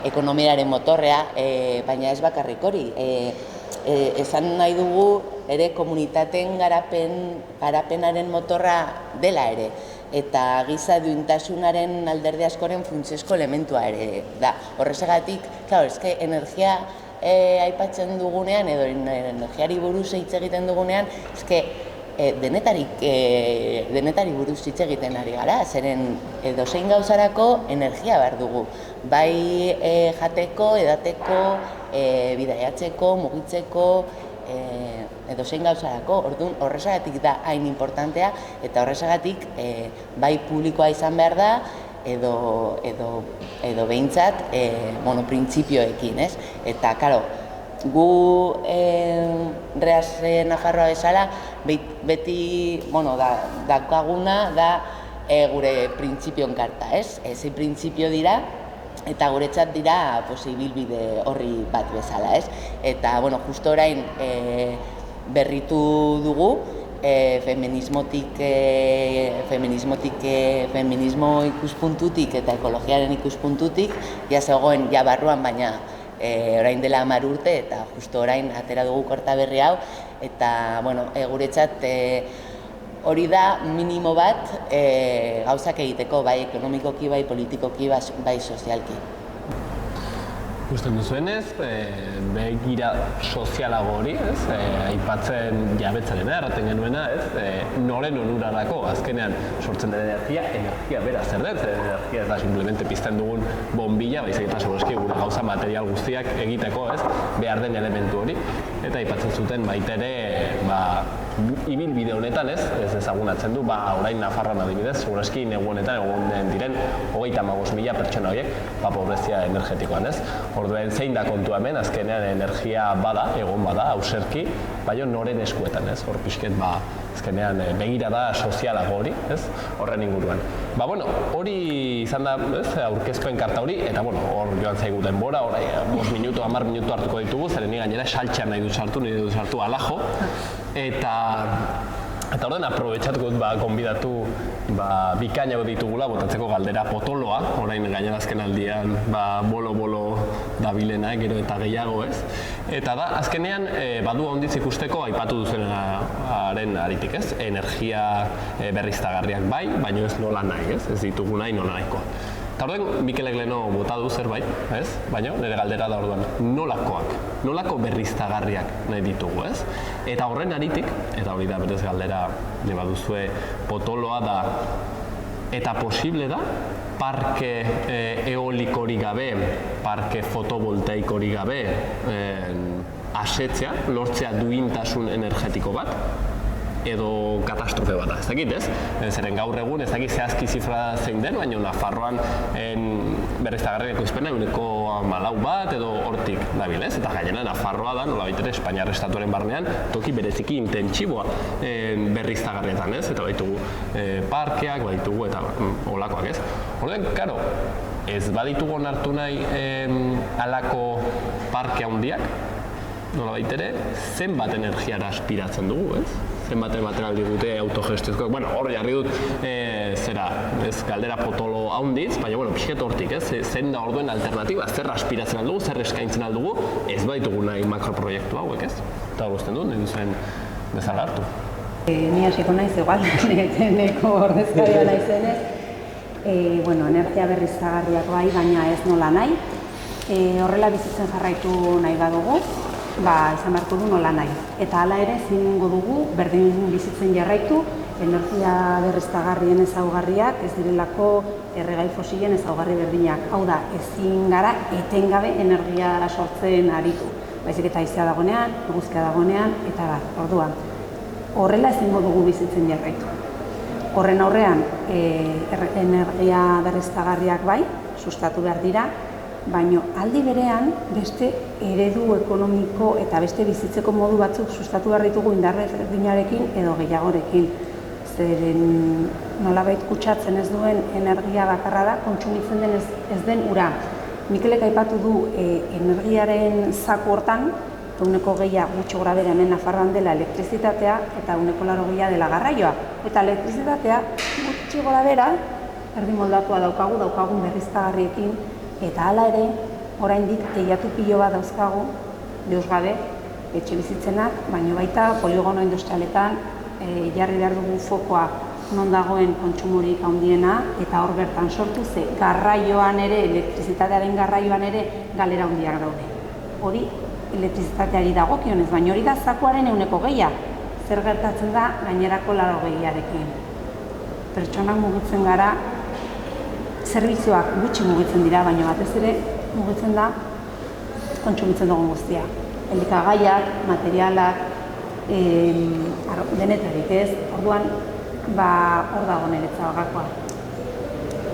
ekonomiaren motorrea, baina ez bakarrik hori. Esan nahi dugu ere komunitateen garapenaren motorra dela ere, eta giza duintasunaren alderdi askoren funtsezko elementua ere da. Horrexegatik, energia aipatzen dugunean edo energiari buruz hitz egiten dugunean, denetari buruz hitz egiten ari gara, zeren edozein gauzarako energia behar dugu. Bai jateko, edateko, bidaiatzeko, mugitzeko, edozein gauzarako. Orduan, horrexegatik da hain importantea, eta horrexegatik bai publikoa izan behar da, edo behintzat printzipioekin, Eta, karo, gu Reas Nafarroa bezala, beti, daukaguna da gure printzipioen karta, Zein printzipio dira, eta guretzat dira ibilbide horri bat bezala, Eta, justo orain berritu dugu, feminismo ikuspuntutik eta ekologiaren ikuspuntutik, zegoen barruan, baina orain dela 10 urte, eta justo orain atera dugu korta berri hau, eta guretzat hori da minimo bat gauzak egiteko, bai ekonomikoki, bai politikoki, bai sozialki. Ikusten duzuenez, begira sozialago hori, aipatzen jabetzaren erraten genuena, noren onurarako, azkenean sortzen den energia bera zer den, energia ez da simplemente pizten dugun bombilla, baizik eta segurazki gure gauza material guztiak egiteko, behar den elementu hori, eta aipatzen zuten baita ere, ibilbide honetan ez ezagunatzen du, orain Nafarroan adibidez, segurazki negu honetan egon diren 35.000 pertsona horiek, pobrezia energetikoan, Orduen zein da kontua hemen, azkenean energia egon bada, auserki, baina noren eskuetan, hor pixket, azkenean begirada sozialago hori, horren inguruan. Hori izan da, aurkezpen karta hori, eta hor joan zaigu denbora, 5 minutu, 10 minutu hartuko ditugu, zeren gainera saltxean nahi du sartu alajo, eta horren aprobetxatuko dut konbidatu bikainago ditugula, botatzeko galdera potoloa, orain gainera azken aldian bolo-bolo dabilena, gero eta gehiago Eta da, azkenean badu handiz ikusteko aipatu duzenaren aritik, energia berriztagarriak bai, baina ez nola nahi, ez ditugu nahi nola nahikoa. Eta orduan, Mikelek leheno bota du zerbait, baina nire galdera da orduan, nolako berriztagarriak nahi ditugu, Eta horren aritik, eta hori da berez galdera nahi baduzue potoloa da, eta posible da, parke eolikorik gabe, parke fotovoltaikorik gabe asetzea, lortzea duintasun energetiko bat, edo katastrofe bat da, ez dakit, Zeren gaur egun ez dakit zehazki zifra zein den, baina Nafarroan berriztagarriak izpena 14 bat edo hortik dabil, Eta gainera Nafarroa da, nola baitere, Espainiar estatuaren barnean, toki bereziki intentsiboa berriztagarrietan, Eta baitugu parkeak, baitugu eta olakoak, Orduan, karo, ez baditugu onartu nahi halako parke handiak, nola baitere, zenbat energiara aspiratzen dugu, zenbat material digute autogestiozkoak. Hor jarri dut galdera potolo handiz, baina pixket hortik, zein da orduen alternatiba, zer aspiratzen aldugu, zer eskaintzen aldugu, ez baitugu nahi makroproiektu hauek, Eta hor guztien dut, nahi duzen bezala hartu. Ni hasiko naiz igual, neko ordezkaria naizenez. Energia berriztagarriak bai, baina ez nola nahi. Horrela bizitzen jarraitu nahi badugu, izan beharko du nola nahi. Eta hala ere, zingo dugu, berdin bizitzen jarraitu, energia berriztagarrien ezaugarriak ez direlako erregai fosilen ezaugarri berdinak. Hau da, ezin gara etengabe energia sortzen aritu. Baizik eta haizea dagonean, eguzkia dagonean, eta bar, orduan. Horrela ezingo dugu bizitzen jarraitu. Horren aurrean, energia berriztagarriak bai, sustatu behar dira, baina aldi berean beste eredu ekonomiko eta beste bizitzeko modu batzuk sustatu behar ditugu indar berdinarekin edo gehiagorekin. Zeren nolabait kutsatzen ez duen energia bakarra da, kontsumitzen den ez den ura. Mikelek aipatu du energiaren zaku hortan, ehuneko 20 gutxi gorabehera hemen Nafarroan dela elektrizitatea eta ehuneko 80 dela garraioa. Eta elektrizitatea gutxi gorabehera erdi moldatua daukagun berriztagarriekin, eta hala ere, oraindik teilatu pilo bat dauzkagu, deus gabe, etxe bizitzenak, baina baita poligono industrialetan jarri behar dugu fokoa non dagoen kontsumorik handiena, eta hor bertan sortu ze garraioan ere, elektrizitatearen garraioan ere galera handiak daude. Hori elektrizitateari dagokionez, baina hori da zakuaren ehuneko 20. Zer gertatzen da gainerako 80arekin. Pertsonak mugitzen gara, zerbitzuak gutxi mugitzen dira, baina batez ere mugitzen da kontsumitzen dugun guztia. Elikagaiak, materialak, denetarik ez, orduan hor dago niretzat gakoa.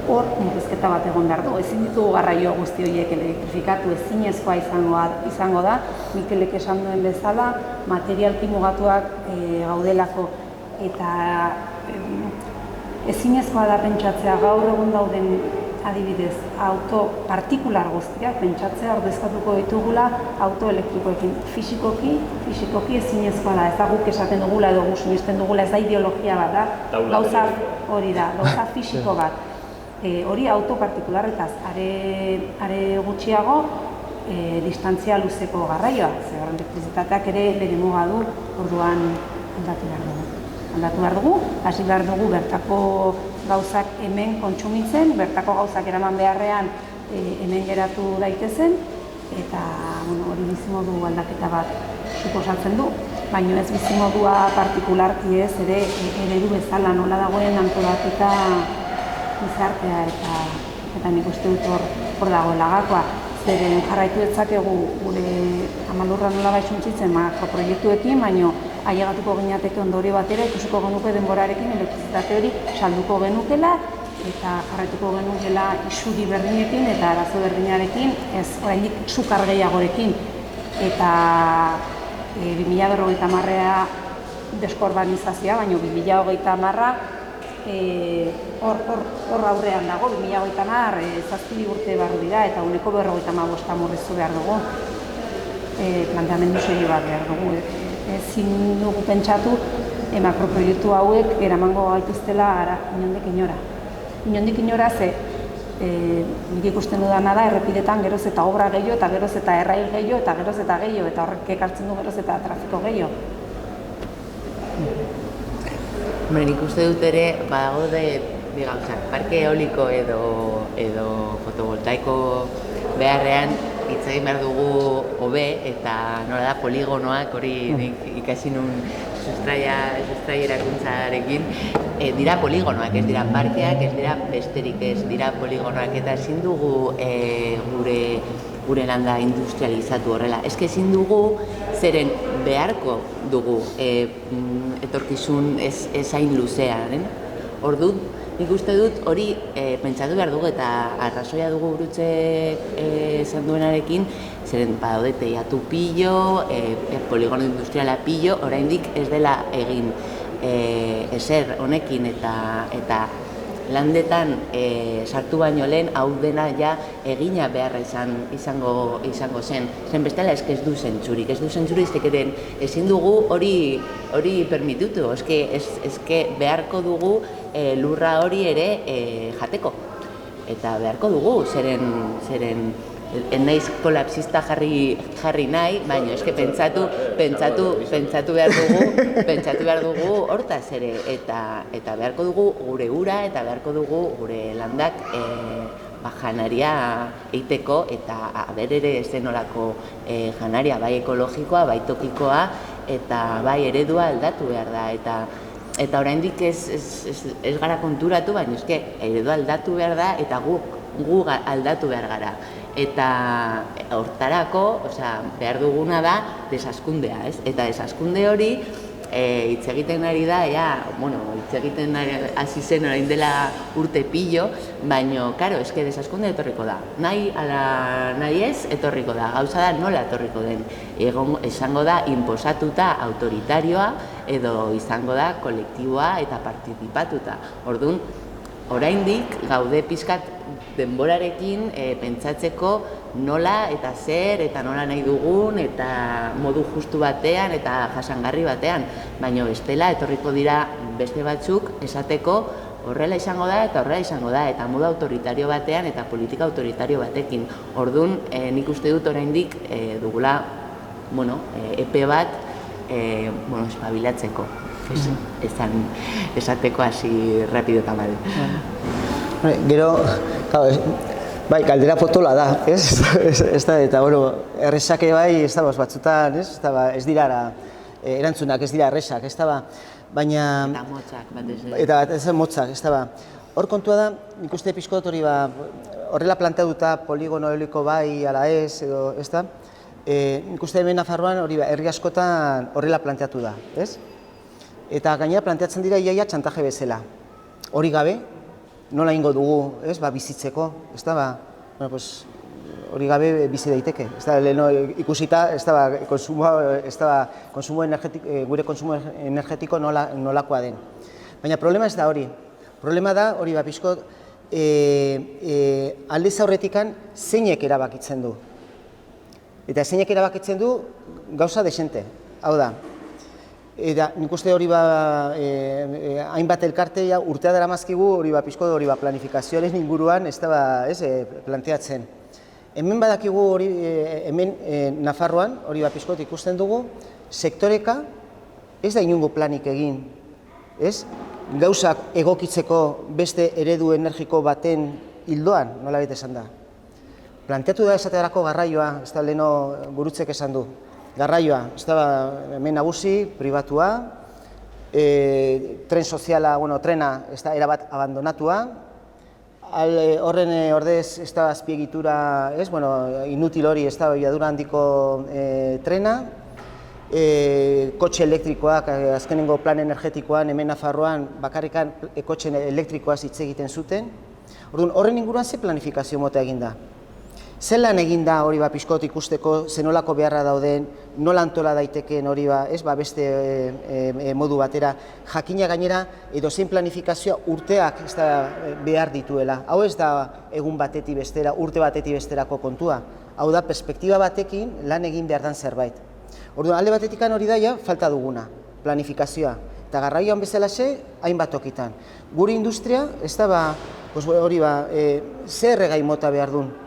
Hor murrizketa bat egon behar du, ezin ditugu garraio guzti horiek elektrifikatu, ezinezkoa izango da, Mikelek esan duen bezala, materialki mugatuak gaudelako, eta ezinezkoa da pentsatzea gaur egun dauden adibidez auto partikular guztiak pentsatzea ordezkatuko ditugula auto elektrikoekin. Fisikoki ezinezkoa da, ez da guk esaten dugula edo guk sinisten dugula, ez da ideologia bat da, gauza hori da, gauza fisiko bat. Hori auto partikularretaz, are gutxiago distantzia luzeko garraioa, ze elektrizitateak ere bere muga du, orduan aldatu behar dugu. Hasi behar dugu bertako gauzak hemen kontsumitzen, bertako gauzak eraman beharrean hemen geratu daitezen, eta hori bizimodu aldaketa bat suposatzen du, baina ez bizimodua partikularki ez, ere eredu bezala nola dagoen antolatuta gizartea, eta nik uste dut hor dagoela gakoa. Zeren jarraitu dezakegu gure amalurra nola baixuntzitzen makroproiektuekin, baina ailegatuko ginateke ondorio batera, ikusiko genuke denborarekin elektrizitate hori salduko genukela, eta jarraituko genukela isuri berdinekin eta arazo berdinarekin, ez oraindik sukar gehiagorekin. Eta 2050a deskorbanizazioa, baina 2030a hor aurrean dago, 2030 7 urte barru dira eta ehuneko 55 murriztu behar dugu. Planteamendu serio bat behar dugu. Ezin dugu pentsatu makroproiektu hauek eramango gaituztela inondik inora. Inondik inora ze nik ikusten dudana da errepidetan geroz eta obra gehiago eta geroz eta errail gehiago eta geroz eta gehiago eta horrek ekartzen du geroz eta trafiko gehiago. Nik uste dut ere, badaude parke eoliko edo fotovoltaiko beharrean hitz egin behar dugu hobe eta nola da poligonoak hori ikasi nun sustraierakuntzarekin dira poligonoak, ez dira parkeak, ez dira besterik, ez dira poligonoak eta ezin dugu gure landa industrializatu horrela. Ez ezin dugu zeren beharko dugu etorkizun ez hain luzean. Orduan, nik uste dut hori pentsatu behar dugu eta arrazoia dugu gurutze esan duenarekin, zeren badaude teiatu pillo, poligono industriala pillo, oraindik ez dela egin ezer honekin eta landetan sartu baino lehen hau dena ja egina beharra izango zen. Zen bestela ez du zentzurik, zeketen ezin dugu hori permitutu, eske beharko dugu lurra hori ere jateko. Eta beharko dugu, zeren naiz kolapsista jarri nahi, baina eske pentsatu behar dugu hortaz ere, eta beharko dugu gure ura, eta beharko dugu gure landak janaria eiteko, eta ere ez denolako janaria, bai ekologikoa, bai tokikoa, eta bai eredua aldatu behar da, eta eta oraindik ez gara konturatu, baina eske eredu aldatu behar da eta gu aldatu behar gara. Eta hortarako, behar duguna da desazkundea, ez? Eta desazkunde hori hitz egiten ari da, hitz egiten hasi zen orain dela urte pillo, baina, karo, eske desazkunde etorriko da. Nahi ala nahi ez, etorriko da. Gauza da nola etorriko den. Esango da inposatuta autoritarioa edo izango da kolektiboa eta partizipatuta. Orduan, oraindik gaude pixkat denborarekin pentsatzeko nola eta zer eta nola nahi dugun eta modu justu batean eta jasangarri batean, baina bestela etorriko dira beste batzuk esateko horrela izango da eta horrela izango da eta modu autoritario batean eta politika autoritario batekin. Orduan, nik uste dut oraindik dugula epe bat espabilatzeko, esateko hasi rapido eta mal. Gero, bai, galdera potola da, ez? Eta, errezake bai, ez da, batzutan, ez dira erantzunak, ez dira errezak, ez da, baina... Eta motzak, bat ez da. Eta ez motzak, ez da, hor kontua da, nik uste pixkot hori horrela planteatuta poligono eoliko bai, ala ez, edo, ez da, nik uste hemen Nafarroan hori herri askotan horrela planteatu da, ez? Eta gainera planteatzen dira iaia txantaje bezala. Hori gabe, nola ingo dugu, ez, bizitzeko, ez da, hori gabe bizi daiteke. Ez da, ikusita, ez da, gure konsumo energetiko nolakoa den. Baina problema ez da hori. Problema da, hori pixko, aldez aurretikan zeinek erabakitzen du. Eta zeinek erabakitzen du gauza desente, hau da. Eta nik uste hori hainbat elkartea urtea daramazkigu hori pixko hori planifikazioaren inguruan ez da planteatzen. Hemen badakigu hori, hemen Nafarroan hori pixko ikusten dugu, sektoreka ez da inungo planik egin, ez? Gauzak egokitzeko beste eredu energiko baten hildoan, nola bete esan da. Planteatu da esaterako garraioa, ez da leheno gurutzek esan du. Garraioa, ez da hemen nagusi, pribatua, tren soziala, trena, ez da erabat abandonatua, horren ordez, ez da azpiegitura, inutil hori, ez da abiadura handiko trena, kotxe elektrikoak, azkenengo plan energetikoan, hemen Nafarroan, bakarrikan kotxe elektrikoaz hitz egiten zuten. Horren inguruan ze planifikazio mota egin da? Zelan egin da hori pixkot ikusteko, zenolako beharra dauden, nola antola daitekeen hori beste modu batera, jakina gainera edo zein planifikazioa urteak behar dituela. Hau ez da egun batetik bestera, urte batetik besterako kontua. Hau da, perspektiba batekin lan egin behar dan zerbait. Orduan, alde batetik hori da, falta duguna, planifikazioa. Eta garraioan bezalaxe, hainbat tokitan. Gure industria, ez da hori zer erregai mota behar duen.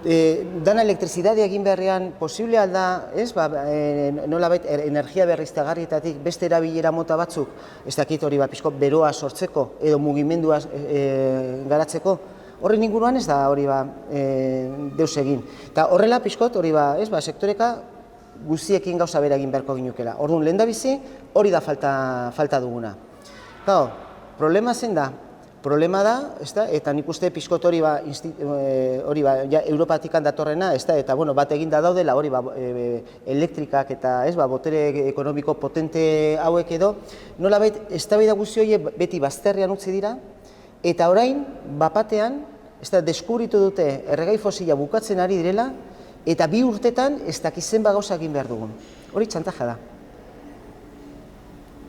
Dana elektrizidadea egin beharrean posible alda, nolabait energia berriztagarrietatik beste erabilera mota batzuk, ez dakit hori pixko beroa sortzeko edo mugimendua garatzeko, horren inguruan ez da hori deus egin. Eta horrela pixkot hori sektoreka guztiekin gauza bera egin beharko ginukela. Orduan lehendabizi hori da falta duguna. Problema zen da? Problema da, eta nik uste pixkot hori Europatik datorrena, eta bat eginda daudela hori elektrikak eta botere ekonomiko potente hauek edo, nolabait eztabaida guzti horiek beti bazterrean utzi dira, eta orain, bapatean, deskubritu dute erregai fosila bukatzen ari direla, eta 2 urtetan ez dakizen gauza egin behar dugun. Hori txantajea da.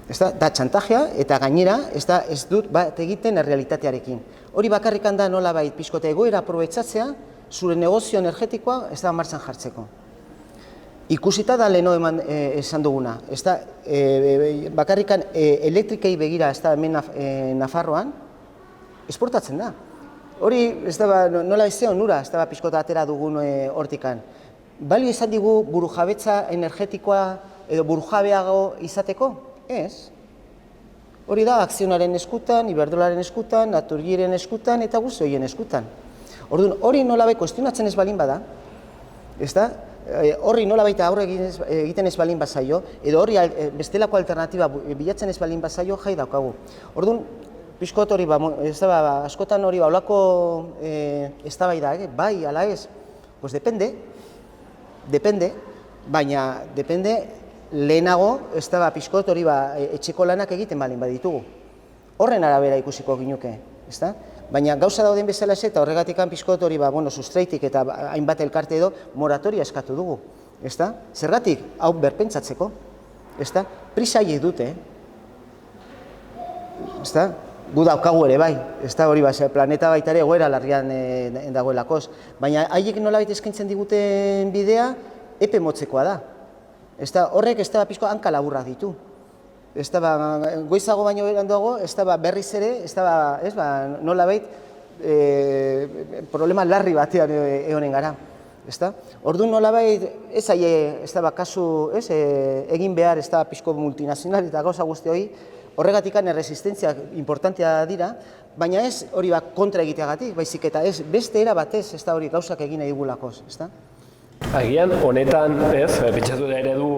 Da txantajea eta gainera ez dut bat egiten errealitatearekin. Hori bakarrikan da nolabait pixkote egoera aprobetxatzea zure negozio energetikoa ez da martxan jartzeko. Ikusita da leheno esan duguna. Bakarrikan elektrikei begira ez da hemen Nafarroan esportatzen da. Hori nola ez onura ez da pixkota atera dugun hortikan. Balio izan digu burujabetza energetikoa edo burujabeago izateko? Ez. Hori da Akzionaren eskutan, Iberdrolaren eskutan, Naturgiren eskutan eta guzti horien eskutan. Orduan, hori nolabait kuestionatzen ez balin bada, horri nola baita aurre egiten ez balin bazaio, edo horri bestelako alternatiba bilatzen ez balin bazaio, jai daukagu. Orduan, pixkot hori, askotan hori olako eztabaida, bai, ala ez, pues depende, baina depende lehenago, pixkot hori etxeko lanak egiten balin baditugu. Horren arabera ikusiko ginuke, ezta? Baina gauza dauden bezala ez eta horregatik pixkot hori sustraitik eta hainbat elkarte edo moratoria eskatu dugu, ezta? Zergatik, hau berpentsatzeko, ezta? Prisa haiek dute, ezta? Gu daukagu ere bai, ezta hori planeta baita ere egoera larrian dagoelakoz. Baina haiek nolabait eskaintzen diguten bidea, epe motzekoa da. Ezta horrek ez da pixko hanka laburrak ditu. Ez da goizago baino beranduago, ez da berriz ere, ez da nolabait problema larri batean egonen gara. Orduan nolabait ez aie, ez da kasu egin behar, ez da pixko multinazional eta gauza guzti hori, horregatik erresistentziak importantea dira, baina ez hori kontra egiteagatik, baizik eta ez beste era batez ez da hori gauzak egin nahi dugulakoz, ez da? Agian, honetan, pentsatu da eredu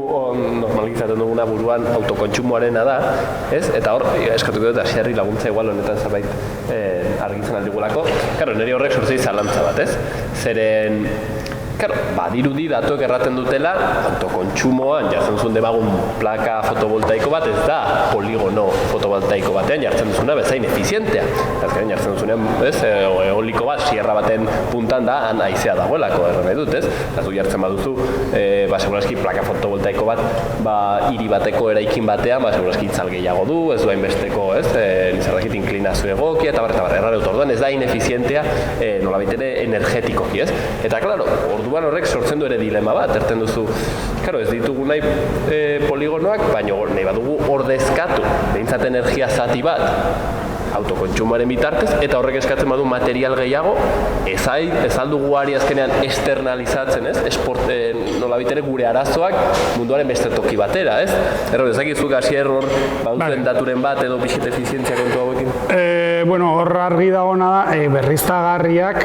normalizatzen duguna buruan autokontsumoarena da, eta hor, eskatuko dut, Asierri laguntza igual honetan zerbait argitzen aldigulako. Karo, niri horrek sortzei zalantza bat, Zeren, badirudi datuek erraten dutela, autokontsumoan jartzen zuen debagun plaka fotovoltaiko bat, ez da poligono fotovoltaiko batean jartzen duzuna bezain efizientea. Azkenean jartzen duzunean, eoliko bat, sierra baten puntan da, han haizea dagoelako, erran nahi dut, Zu jartzen baduzu, seguraski plaka fotovoltaiko bat, hiri bateko eraikin batean, seguraski itzal gehiago du, ez du hainbesteko, nizarrakit inklinazio egokia, eta erran dut, orduan ez da inefizientea, nolabait ere energetikoki, Eta, klaro, orduan horrek sortzen du ere dilema bat, erten duzu, ez ditugu nahi poligonoak, baina nahi badugu ordezkatu, behintzat energia zati bat, autokontsumoaren bitartez, eta horrek eskatzen badu material gehiago, ez aldugu ari azkenean externalizatzen, nolabait ere gure arazoak munduaren beste toki batera, Erro, ezakizuk Asier hor baduten daturen bat edo pixet efizientzia kontu hauekin? Hor argi dagona da, berriztagarriak,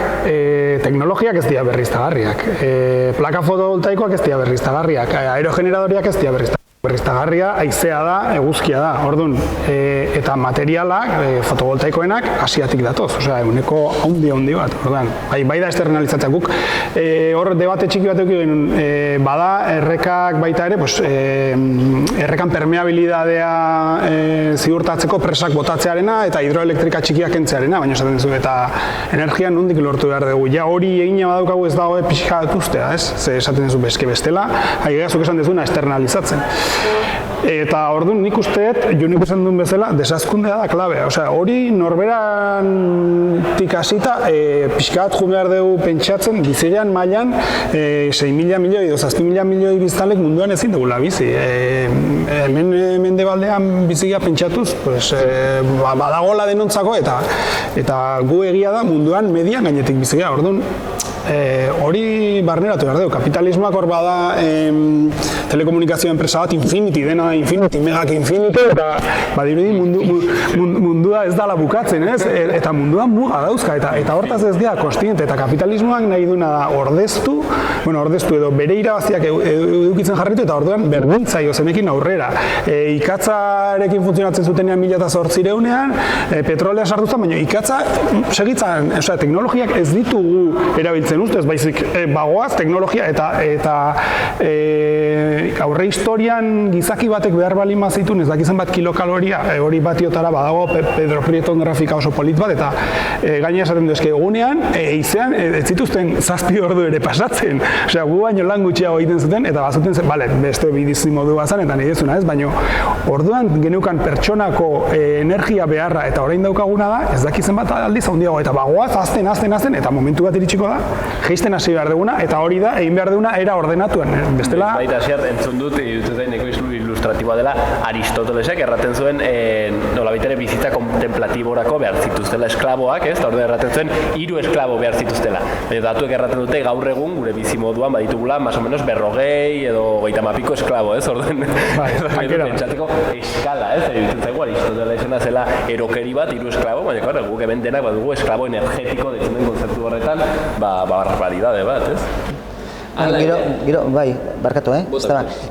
teknologiak ez dira berriztagarriak, plaka fotovoltaikoak ez dira berriztagarriak, aerogeneradoriak ez dira berriztagarria, haizea da, eguzkia da, orduan, eta materialak, fotovoltaikoenak, asiatik datoz, eguneko handi bat, orduan, bai da externalizatzea guk, hor debate txiki bat eukin, bada, errekak baita ere, errekan permeabilidadea ziurtatzeko presak botatzearena eta hidroelektrika txikiak kentzearena, baina esaten zu, eta energia nondik lortu behar dugu, ja hori egina badaukagu ez dago pixka dutuztea, Ze esaten zu bestela, haigazuk esan dezuna externalizatzen. Eta orduan nik usteet, Junik esan duen bezala, desazkundea da klabe. Hori norberantik hasita pixkat jo behar dugu pentsatzen, bizilean mailan 6.000 milioi edo 7.000 milioi biztanlek munduan ezin dugula bizi. Hemen mendebaldean bizigia pentsatuz, badagola denontzako eta gu egia da munduan median gainetik bizigia. Orduan, hori barneratu behar dugu. Kapitalismoak hor bada telekomunikazio enpresa bat Infinity, dena Infinity, Megak Infinity, eta badirudi mundua ez dala bukatzen, eta munduan muga dauzka, eta hortaz ez dira konstiente, eta kapitalismoak nahi duna da ordeztu edo bere irabaziak edukitzen jarritu, eta orduan berdintzaio zenekin aurrera. Ikatzarekin funtzionatzen zutenean 1800ean, petrolea sartu zen, baina ikatza segitzen, teknologiak ez ditugu erabiltzen ustez, baizik bagoaz, teknologia eta aurre historian gizaki batek behar balin mazitun ez dakizen bat kilokaloria, hori batiotara badago Pedro Prieton grafika oso polit bat, eta gaina esaten duzke egunean, eizean ez zituzten 7 ordu ere pasatzen, gu baino lan gutxiago egiten zuten, eta bazuten zen, beste bidizi modu bazan, eta nahi dezuna ez, baina orduan geneukan pertsonako energia beharra eta orain daukaguna da, ez dakizen bat aldiz handiago, eta bagoaz, azten, eta momentu bat iritsiko da, geisten hasi behar duguna, eta hori da, egin behar duguna era ordenatuen, bestela... Baita, entzun dut, neko ilustratiboa dela, Aristotelesek erraten zuen nolabait ere bizitza kontemplatiborako behar zituztela esklaboak, eta orduan erraten zuen 3 esklabo behar zituztela. Datuek erraten dute gaur egun gure bizimoduan baditugula más o menos 40 edo 30 esklabo, orduan pentsateko eskala, eruditzen zaigu Aristotelesena zela erokeri bat 3 esklabo, baina guk hemen denak badugu esklabo energetiko deitzen den kontzeptu horretan, barbaridade bat, Gero, bai, barkatu,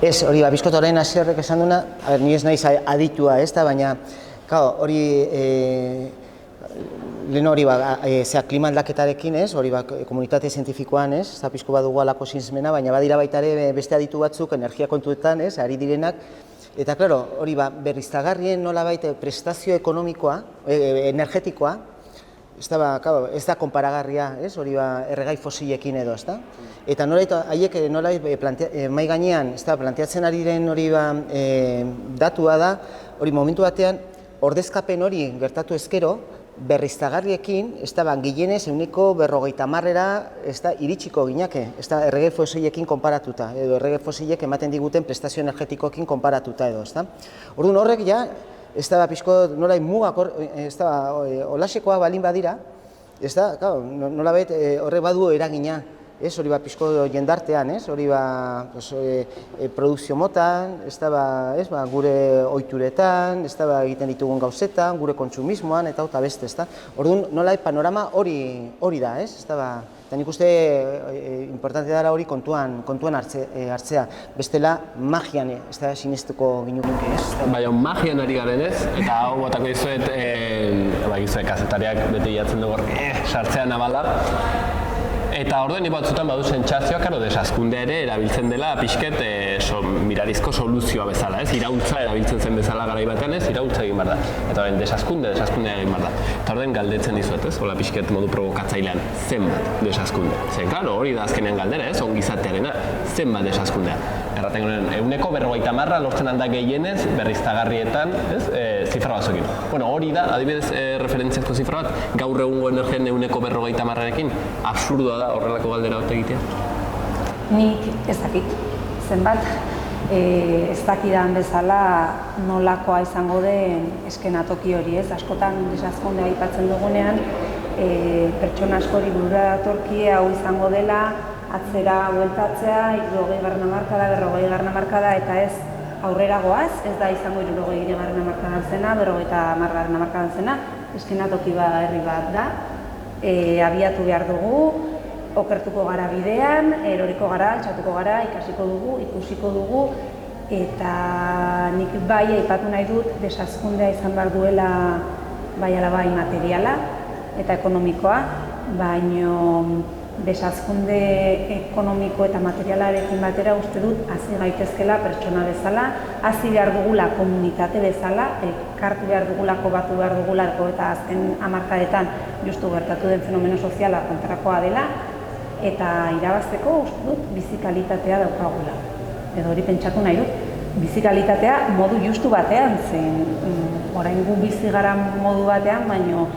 Ez, hori, bizkot orain Asierrek esan duna, ni ez naiz aditua, baina, hori, lehen hori, klima aldaketarekin, hori, komunitate zientifikoan, eta pizko badugu alako zinsmena, baina badira baita ere beste aditu batzuk, energia kontuetan, ari direnak, eta, klaro, hori, berriztagarrien nolabait prestazio ekonomikoa, energetikoa, ez da konparagarria, hori erregai fosilekin edo, ez da? Eta haiek mai gainean, planteatzen ari den hori datua da, hori momentu batean, ordezkapen hori gertatu ezkero, berriztagarriekin, ez da, gehienez, 50%ra iritsiko ginake, ez da, erregai fosilekin konparatuta, edo erregai fosilek ematen diguten prestazio energetikoekin konparatuta edo, ez da? Orduan horrek ja, ez da, pixko, nolai mugak, ez da, olasekoa balin badira, ez da, nolabait horrek badu eragina, ez, hori pixko jendartean, ez, hori produkzio motan, ez da, gure ohituretan, ez da, egiten ditugun gauzetan, gure kontsumismoan, eta beste, ez da. Orduan, nolabait panorama hori da, ez, ez da, eta nik uste importante dara hori kontuan hartzea. Bestela, magian, ez da, sinestuko ginuke, ez? Baina, magian ari garen ez, eta hau botako izuet, kazetariak bete jatzen dugu sartzea nabala. Eta orduen batzutan badu sentsazioa, desazkundea ere erabiltzen dela pixket mirarizko soluzioa bezala, ez? Iraultza erabiltzen zen bezala garai batean, ez? Iraultza egin behar da. Eta orain desazkundea egin behar da. Eta orduen galdetzen dizuet, ez? Hola pixket modu provokatzailean, zenbat desazkundea. Zen, klaro, hori da azkenean galdera, ez? Ongizatearena, zenbat desazkundea. Erraten gonen, 50% lortzen handa gehienez berriztagarrietan, ez? Zifra batzuekin. Bueno, hori da, adibidez, referentziazko zifra bat, gaur egungo energien 50%rekin, absurdoa da horrelako galdera bat egitea? Nik ez dakit, zenbat, ez dakidan bezala nolakoa izango den eskenatoki hori, ez? Askotan desazkundea aipatzen dugunean, pertsona askori burura datorki hau izango dela, atzera bueltatzea, 60. hamarkada, 40. hamarkada, eta ez aurrera goaz, ez da izango 60. hamarkadan zena, 50. hamarkadan zena, eskenatoki herri bat da, abiatu behar dugu, okertuko gara bidean, eroriko gara, altxatuko gara, ikasiko dugu, ikusiko dugu, eta nik bai aipatu nahi dut desazkundea izan behar duela bai ala bai materiala eta ekonomikoa, baino desazkunde ekonomiko eta materialarekin batera uste dut hasi gaitezkela pertsona bezala, hasi behar dugula komunitate bezala, elkartu behar dugulako, batu behar dugulako, eta azken hamarkadetan justu gertatu den fenomeno soziala kontrakoa dela, eta irabazteko uste dut bizikalitatea daukagula. Edo hori pentsatu nahi dut, bizikalitatea modu justu batean, zen orain gu bizi gara modu batean, baino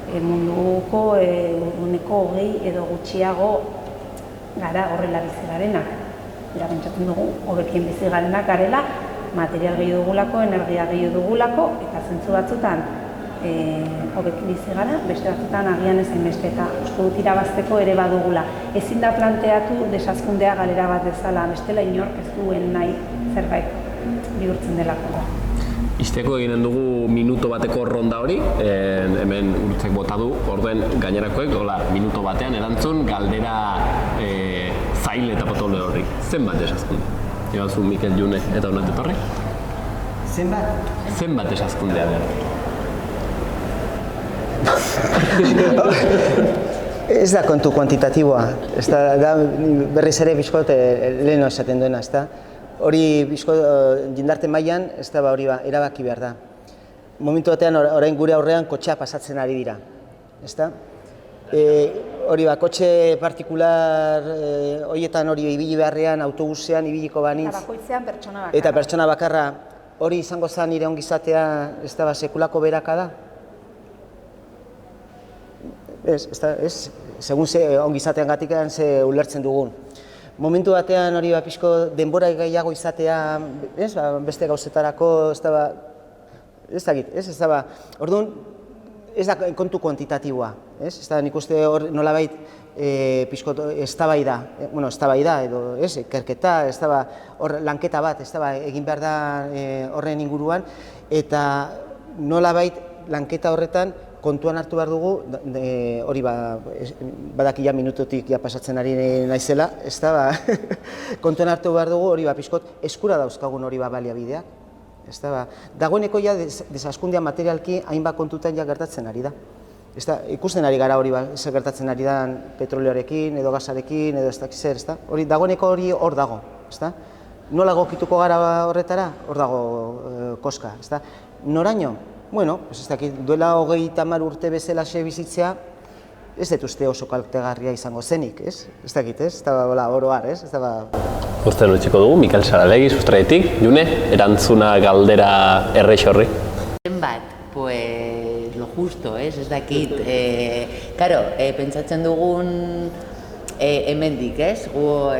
munduko uneko 20 edo gutxiago gara horrela bizi garenak. Eta pentsatzen dugu, hobekien bizi garenak garela, material gehiago dugulako, energia gehiago dugulako, eta zentzu batzutan hobeki bizi gara, beste batzutan agian ezain beste, eta uste dut irabazteko ere badugula. Ezin da planteatu desazkundea galera bat bezala, bestela inork ez duen nahi zerbait bihurtzen delako. Izteko eginen dugu minuto bateko ronda hori, hemen urtzek bota du, orduen gainerakoek, minuto batean erantzun, galdera zail eta potole horri. Zenbat desazkunde? Ebazu Mikel June eta honet etorri? Zenbat? Zenbat desazkundea behar? Ez da kontu kuantitatiboa, berriz ere bizkot leheno esaten duena, ez da? Hori jendarte mailan, ez da hori erabaki behar da. Momentu batean orain gure aurrean kotxea pasatzen ari dira, ez da? Hori kotxe partikular horietan hori ibili beharrean, autobusean ibiliko banitz. Eta bakoitzean pertsona bakarra. Eta pertsona bakarra, hori izango zen nire ongizatea, ez da sekulako beraka da? Ez, segun ongizatean gatikan ze ulertzen dugun. Momentu batean hori pixko denbora gehiago izatea, beste gauzetarako, ez da, orduan, ez da kontu kuantitatiboa, ez da nik uste hor nolabait pixko eztabaida edo ikerketa, hor lanketa bat, egin behar da horren inguruan, eta nolabait lanketa horretan kontuan hartu behar dugu, hori badaki ja minutotik ja pasatzen ari naizela, ez da, kontuan hartu behar dugu, hori pixkot eskura dauzkagun hori baliabideak, ez da, dagoeneko ja desaskundea materialki hainbat kontutan ja gertatzen ari da. Ikusten ari gara hori zer gertatzen ari da petroleoarekin, edo gasarekin, edo ez dakiz zer, ez da, dagoeneko hori hor dago, ez da. Nola egokituko gara horretara, hor dago koska, ez da. Noraino? Bueno, ez dakit, duela 30 urte bezalaxe bizitzea, ez dut uste oso kaltegarria izango zenik, ez? Ez dakit, ez? Ez da oroar, ez? Urten utziko dugu, Mikel Saralegi, Sustraietik, June, erantzuna galdera errexorri. Zenbat, pues lo justo, ez dakit. Karo, pentsatzen dugun hemendik, ez? Gu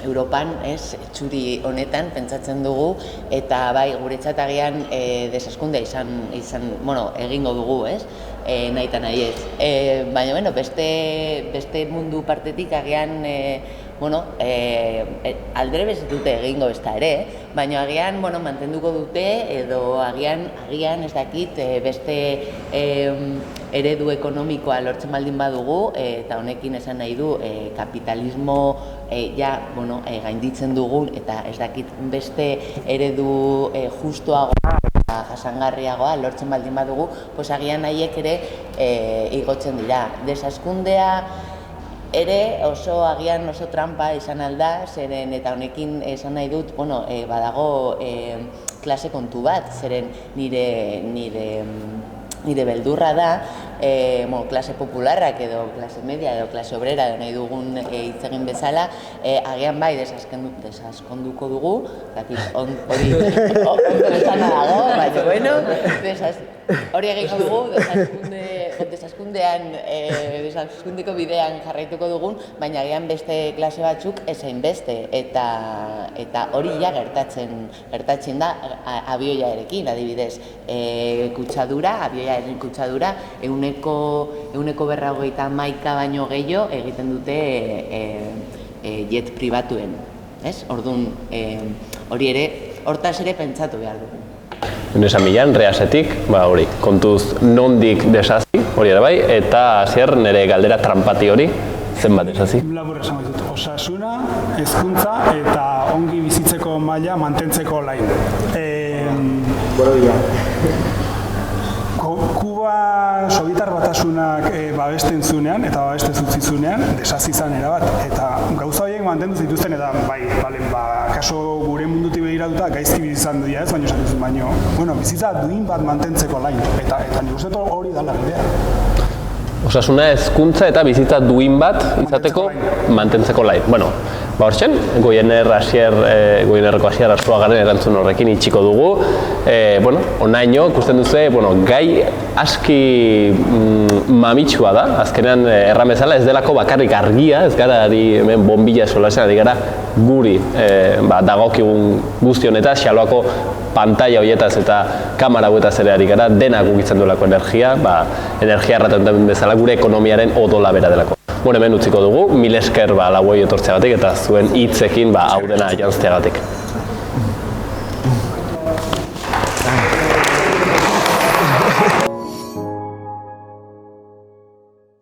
Europan, ez, txuri honetan pentsatzen dugu, eta bai, guretzat agian desaskundea egingo dugu, ez, nahi eta nahi ez. Baina, bueno, beste mundu partetik agian, aldrebez dute egingo ezta ere, baina agian, mantenduko dute, edo agian, ez dakit, beste eredu ekonomikoa lortzen baldin badugu, eta honekin esan nahi du kapitalismo gainditzen dugun, eta ez dakit beste eredu justuagoa eta jasangarriagoa lortzen baldin badugu, agian nahiek ere igotzen dira. Desaskundea ere agian oso trampa izan alda, zeren eta honekin esan nahi dut, badago klase kontu bat, zeren nire beldurra da, klase popularrak edo klase media edo klase obrera edo nahi dugun hitz egin bezala, agian bai desaskonduko dugu, hori ondo esana dago, baina bueno, hori egingo dugu, desaskundeko bidean jarraituko dugun, baina agian beste klase batzuk ezein beste, eta hori ja gertatzen da abioiarekin, adibidez, abioiaren kutsadura, ehuneko 51 baino gehiago egiten dute jet pribatuen, ez? Orduan, hori ere, hortaz ere pentsatu behar dugu. Esan milan, Reasetik, hori, kontuz nondik desazi, hori ere bai, eta hasier nire galdera trampati hori, zenbat desazi? Labur esan ditut, osasuna, hezkuntza eta ongi bizitzeko maila mantentzeko lain. Kuba Sobietar Batasunak babesten zunean eta babesten zutzizunean desazi izan erabat, eta gauza horiek mantendu zituzten, eta kaso gure mundutik begiratuta gaizki bizizan dira ez, baina bizitza duin bat mantentzeko lain, eta nik uste hori dala bidea. Osasuna, hezkuntza eta bizitza duin bat izateko mantentzeko lain. Hortzen, Goienerreko Hasier Arzuagaren erantzun horrekin itxiko dugu. Onaino, ikusten duzu, gai aski mamitsua da, azkenean erramezala ez delako bakarrik argia, ez gara hemen bombilla solasean, ari gara guri dagokigun guzti honetaz, xaloako pantalla horietaz eta kamera hauetaz ere ari gara, denak ukitzen duelako energia, energia erraten bezala gure ekonomiaren odola bera delako. Hemen utziko dugu, mil esker lauei etortzeagatik eta zuen hitzekin hau dena janzteagatik.